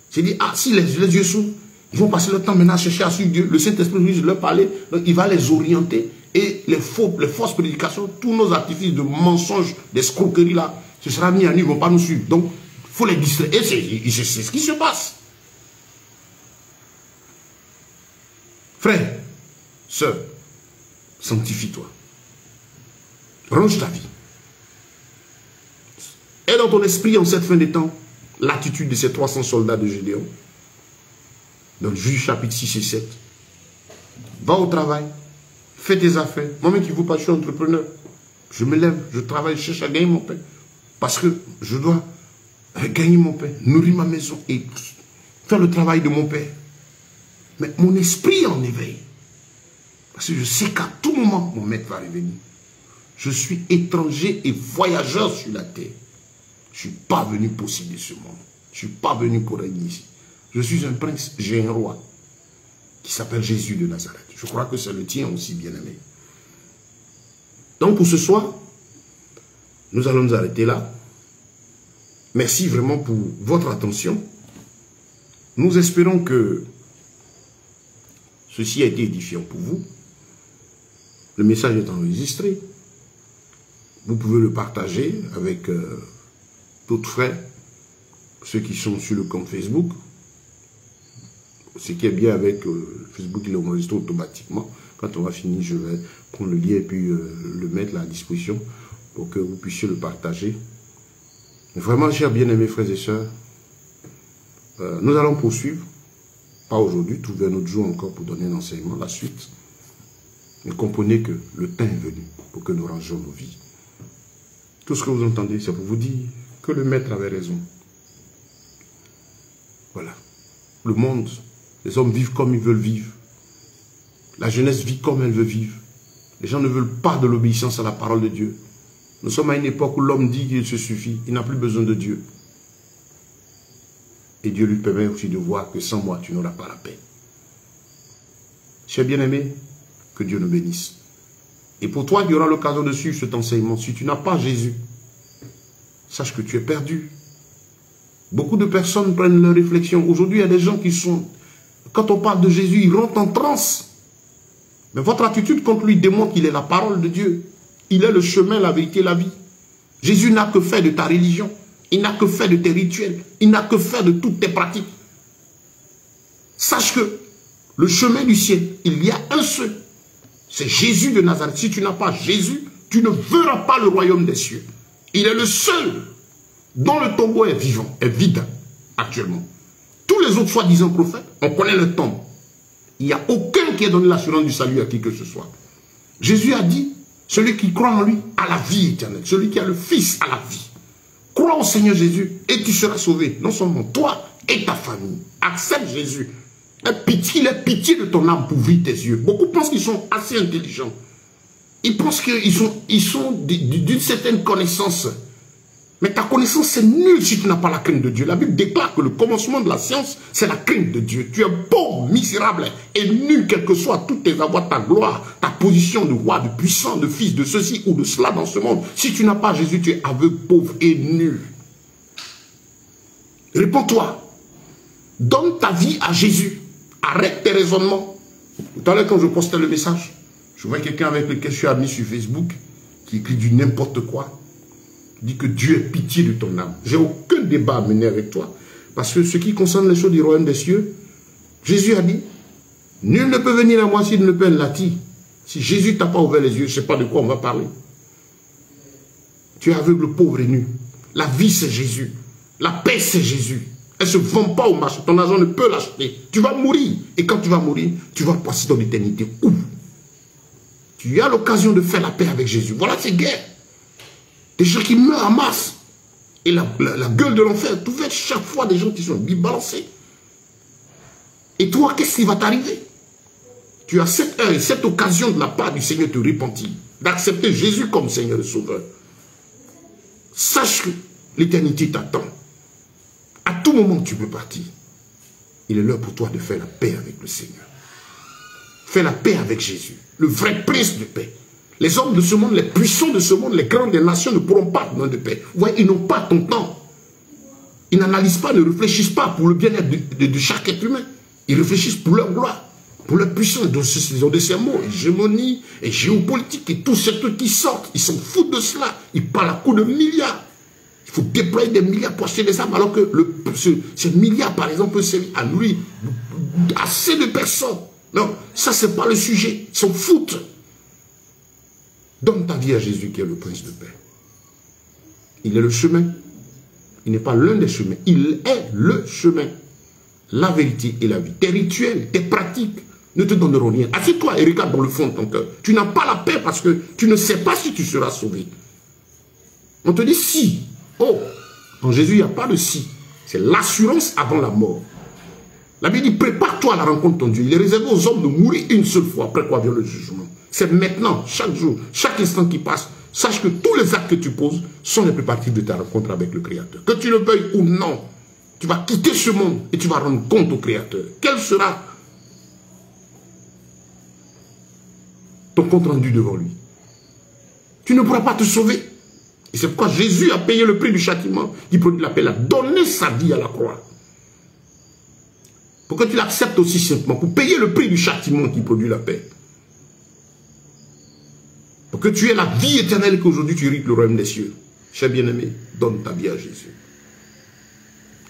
C'est dit, ah, si les yeux s'ouvrent, ils vont passer leur temps maintenant à chercher à suivre Dieu. Le Saint-Esprit lui leur parler, donc il va les orienter. Et les fausses prédications, tous nos artifices de mensonges, d'escroqueries là, ce sera mis à nu, ils ne vont pas nous suivre. Donc, il faut les distraire. Et c'est ce qui se passe. Frère, sœur, sanctifie-toi. Range ta vie. Et dans ton esprit, en cette fin des temps, l'attitude de ces 300 soldats de Gédéon. Dans Juge chapitre 6 et 7. Va au travail, fais tes affaires. Moi-même qui vous parle, je suis entrepreneur. Je me lève, je travaille, je cherche à gagner mon pain. Parce que je dois gagner mon pain, nourrir ma maison et faire le travail de mon père. Mais mon esprit est en éveil. Parce que je sais qu'à tout moment, mon maître va revenir. Je suis étranger et voyageur sur la terre. Je ne suis pas venu posséder ce monde. Je ne suis pas venu pour régner ici. Je suis un prince, j'ai un roi qui s'appelle Jésus de Nazareth. Je crois que c'est le tien aussi, bien-aimé. Donc pour ce soir, nous allons nous arrêter là. Merci vraiment pour votre attention. Nous espérons que ceci a été édifiant pour vous. Le message est enregistré. Vous pouvez le partager avec d'autres frères, ceux qui sont sur le compte Facebook. ce qui est bien avec Facebook, il enregistre automatiquement. Quand on va finir, je vais prendre le lien et puis le mettre à disposition pour que vous puissiez le partager. Mais vraiment, chers bien-aimés frères et sœurs, nous allons poursuivre. Pas aujourd'hui, trouver un autre jour encore pour donner un enseignement, la suite. Mais comprenez que le temps est venu pour que nous rangions nos vies. Tout ce que vous entendez, c'est pour vous dire que le maître avait raison. Voilà. Le monde, les hommes vivent comme ils veulent vivre. La jeunesse vit comme elle veut vivre. Les gens ne veulent pas de l'obéissance à la parole de Dieu. Nous sommes à une époque où l'homme dit qu'il se suffit. Il n'a plus besoin de Dieu. Et Dieu lui permet aussi de voir que sans moi, tu n'auras pas la paix. Chers bien-aimés, que Dieu nous bénisse. Et pour toi qui auras l'occasion de suivre cet enseignement, si tu n'as pas Jésus, sache que tu es perdu. Beaucoup de personnes prennent leur réflexion. Aujourd'hui, il y a des gens qui sont... Quand on parle de Jésus, ils rentrent en transe. Mais votre attitude contre lui démontre qu'il est la parole de Dieu. Il est le chemin, la vérité, la vie. Jésus n'a que fait de ta religion. Il n'a que fait de tes rituels. Il n'a que fait de toutes tes pratiques. Sache que le chemin du ciel, il y a un seul. C'est Jésus de Nazareth. Si tu n'as pas Jésus, tu ne verras pas le royaume des cieux. Il est le seul dont le tombeau est vivant, est vide actuellement. Tous les autres soi-disant prophètes, on connaît le tombe. Il n'y a aucun qui ait donné l'assurance du salut à qui que ce soit. Jésus a dit, celui qui croit en lui a la vie éternelle. Celui qui a le Fils a la vie. Crois au Seigneur Jésus et tu seras sauvé. Non seulement toi et ta famille. Accepte Jésus. Il a pitié de ton âme pour ouvrir tes yeux. Beaucoup pensent qu'ils sont assez intelligents. Ils pensent qu'ils sont d'une certaine connaissance. Mais ta connaissance, c'est nul si tu n'as pas la crainte de Dieu. La Bible déclare que le commencement de la science, c'est la crainte de Dieu. Tu es pauvre, misérable et nul, quel que soit tous tes avoirs, ta gloire, ta position de roi, de puissant, de fils, de ceci ou de cela dans ce monde. Si tu n'as pas Jésus, tu es aveugle, pauvre et nul. Réponds-toi. Donne ta vie à Jésus. Arrête tes raisonnements. Tout à l'heure, quand je postais le message, je vois quelqu'un avec lequel je suis ami sur Facebook qui écrit du n'importe quoi. Dit que Dieu ait pitié de ton âme. J'ai aucun débat à mener avec toi. Parce que ce qui concerne les choses du royaume des cieux, Jésus a dit, nul ne peut venir à moi s'il ne peut l'attire. Si Jésus t'a pas ouvert les yeux, je ne sais pas de quoi on va parler. Tu es aveugle, pauvre et nu. La vie, c'est Jésus. La paix, c'est Jésus. Elle ne se vend pas au marché. Ton argent ne peut l'acheter. Tu vas mourir. Et quand tu vas mourir, tu vas passer dans l'éternité. Où? Tu as l'occasion de faire la paix avec Jésus. Voilà ces guerres. Des gens qui meurent en masse. Et la gueule de l'enfer, tu vois chaque fois des gens qui sont balancés. Et toi, qu'est-ce qui va t'arriver? Tu as cette heure et cette occasion de la part du Seigneur de te repentir. D'accepter Jésus comme Seigneur et Sauveur. Sache que l'éternité t'attend. À tout moment, tu peux partir. Il est l'heure pour toi de faire la paix avec le Seigneur. Fais la paix avec Jésus. Le vrai prince de paix. Les hommes de ce monde, les puissants de ce monde, les grandes des nations ne pourront pas donner de paix. Vous voyez, ils n'ont pas ton temps. Ils n'analysent pas, ne réfléchissent pas pour le bien-être de chaque être humain. Ils réfléchissent pour leur gloire, pour leur puissance. Ils ont des sermons, hégémonie, et géopolitique, et tous ces trucs qui sortent. Ils s'en foutent de cela. Ils parlent à coups de milliards. Il faut déployer des milliards pour acheter des armes, alors que ces milliards, par exemple, peut servir à nourrir assez de personnes. Non, ça, c'est pas le sujet. Ils s'en foutent. Donne ta vie à Jésus qui est le prince de paix. Il est le chemin. Il n'est pas l'un des chemins. Il est le chemin. La vérité et la vie. Tes rituels, tes pratiques ne te donneront rien. Assieds-toi et regarde dans le fond de ton cœur. Tu n'as pas la paix parce que tu ne sais pas si tu seras sauvé. On te dit si. Oh, en Jésus, il n'y a pas de si. C'est l'assurance avant la mort. La Bible dit, prépare-toi à la rencontre de ton Dieu. Il est réservé aux hommes de mourir une seule fois, après quoi vient le jugement. C'est maintenant, chaque jour, chaque instant qui passe. Sache que tous les actes que tu poses sont les préparatifs de ta rencontre avec le Créateur. Que tu le veuilles ou non, tu vas quitter ce monde et tu vas rendre compte au Créateur. Quel sera ton compte rendu devant lui? Tu ne pourras pas te sauver. Et c'est pourquoi Jésus a payé le prix du châtiment qui produit la paix. Il a donné sa vie à la croix. Pour que tu l'acceptes aussi simplement. Pour payer le prix du châtiment qui produit la paix. Pour que tu aies la vie éternelle qu'aujourd'hui tu hérites le royaume des cieux. Cher bien-aimé, donne ta vie à Jésus.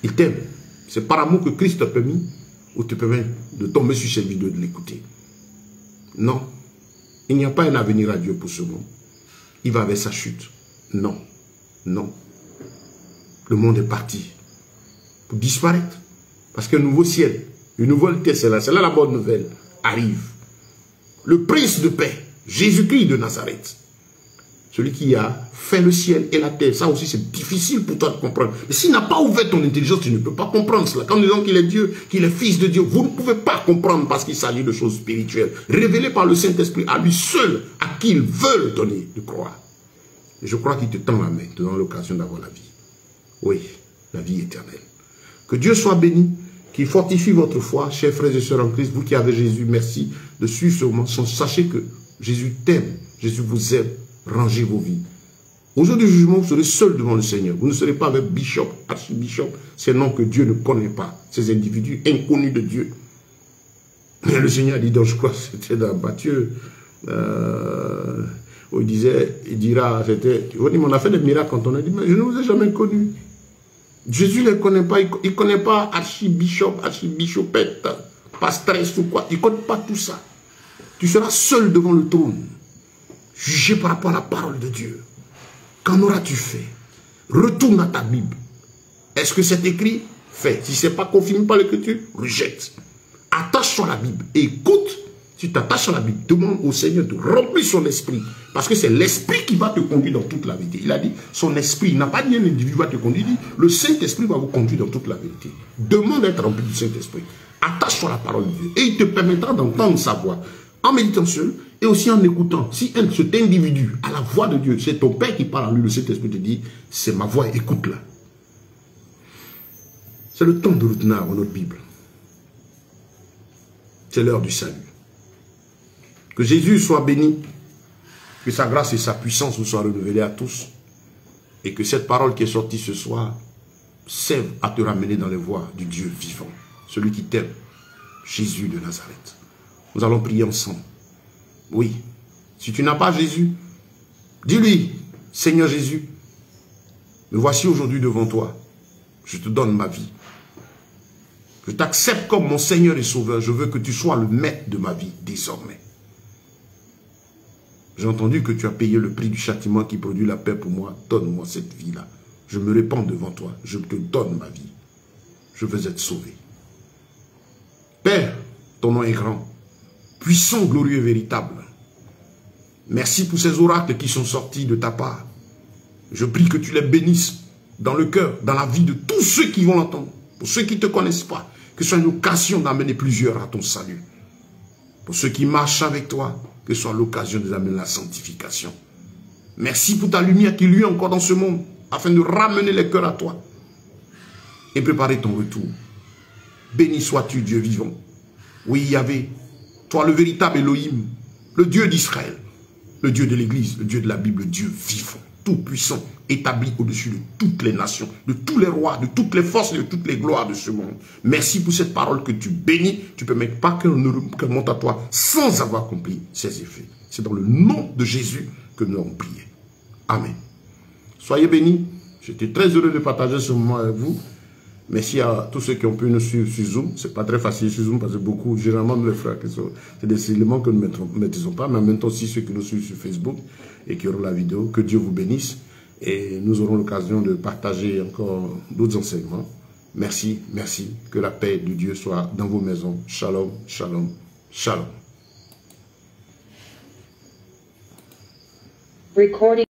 Il t'aime. C'est par amour que Christ t'a permis ou te permets de tomber sur cette vidéo et de l'écouter. Non. Il n'y a pas un avenir à Dieu pour ce monde. Il va avec sa chute. Non. Non. Le monde est parti pour disparaître. Parce qu'un nouveau ciel, une nouvelle terre, c'est là la bonne nouvelle, arrive. Le prince de paix, Jésus-Christ de Nazareth, celui qui a fait le ciel et la terre, ça aussi c'est difficile pour toi de comprendre. Mais s'il n'a pas ouvert ton intelligence, tu ne peux pas comprendre cela. Quand nous disons qu'il est Dieu, qu'il est fils de Dieu, vous ne pouvez pas comprendre parce qu'il s'agit de choses spirituelles, révélées par le Saint-Esprit à lui seul, à qui il veut le donner de croire. Et je crois qu'il te tend la main, te donne l'occasion d'avoir la vie. Oui, la vie éternelle. Que Dieu soit béni, qu'il fortifie votre foi, chers frères et sœurs en Christ, vous qui avez Jésus, merci de suivre ce moment. Sachez que Jésus t'aime, Jésus vous aime, rangez vos vies. Au jour du jugement, vous serez seul devant le Seigneur. Vous ne serez pas avec bishop, archbishop, ces noms que Dieu ne connaît pas, ces individus inconnus de Dieu. Mais le Seigneur dit, donc je crois que c'était dans Matthieu, où il disait, il dira, on a fait des miracles quand on a dit, mais je ne vous ai jamais connu. Jésus ne les connaît pas, il ne connaît pas archbishop, archbishopette, pastresse ou quoi, il ne connaît pas tout ça. Tu seras seul devant le trône, jugé par rapport à la parole de Dieu. Qu'en auras-tu fait? Retourne à ta Bible. Est-ce que c'est écrit? Fais. Si ce n'est pas confirmé par l'Écriture, rejette. Attache-toi à la Bible et écoute. Tu t'attaches à la Bible, demande au Seigneur de remplir son esprit. Parce que c'est l'esprit qui va te conduire dans toute la vérité. Il a dit, son esprit, il n'a pas dit un individu va te conduire, il dit, le Saint-Esprit va vous conduire dans toute la vérité. Demande d'être rempli du Saint-Esprit. Attache-toi à la parole de Dieu. Et il te permettra d'entendre sa voix. En méditant seul et aussi en écoutant. Si cet individu a la voix de Dieu, c'est ton Père qui parle à lui, le Saint-Esprit te dit, c'est ma voix, écoute-la. C'est le temps de retenir dans notre Bible. C'est l'heure du salut. Que Jésus soit béni, que sa grâce et sa puissance vous soient renouvelées à tous, et que cette parole qui est sortie ce soir serve à te ramener dans les voies du Dieu vivant, celui qui t'aime, Jésus de Nazareth. Nous allons prier ensemble. Oui, si tu n'as pas Jésus, dis-lui, Seigneur Jésus, me voici aujourd'hui devant toi, je te donne ma vie. Je t'accepte comme mon Seigneur et Sauveur, je veux que tu sois le maître de ma vie désormais. J'ai entendu que tu as payé le prix du châtiment qui produit la paix pour moi. Donne-moi cette vie-là. Je me répands devant toi. Je te donne ma vie. Je veux être sauvé. Père, ton nom est grand, puissant, glorieux et véritable. Merci pour ces oracles qui sont sortis de ta part. Je prie que tu les bénisses dans le cœur, dans la vie de tous ceux qui vont l'entendre. Pour ceux qui ne te connaissent pas, que ce soit une occasion d'amener plusieurs à ton salut. Pour ceux qui marchent avec toi, que ce soit l'occasion de les amener à la sanctification. Merci pour ta lumière qui luit encore dans ce monde, afin de ramener les cœurs à toi et préparer ton retour. Béni sois-tu, Dieu vivant. Oui, Yahvé, toi le véritable Elohim, le Dieu d'Israël, le Dieu de l'Église, le Dieu de la Bible, le Dieu vivant, tout-puissant, établi au-dessus de toutes les nations, de tous les rois, de toutes les forces et de toutes les gloires de ce monde. Merci pour cette parole que tu bénis. Tu ne permets pas qu'elle monte à toi sans avoir accompli ses effets. C'est dans le nom de Jésus que nous avons prié. Amen. Soyez bénis. J'étais très heureux de partager ce moment avec vous. Merci à tous ceux qui ont pu nous suivre sur Zoom. Ce n'est pas très facile sur Zoom parce que beaucoup, généralement, nos frères, c'est des éléments que nous ne maîtrisons pas, mais en même temps aussi ceux qui nous suivent sur Facebook et qui auront la vidéo. Que Dieu vous bénisse et nous aurons l'occasion de partager encore d'autres enseignements. Merci, merci. Que la paix de Dieu soit dans vos maisons. Shalom, shalom, shalom.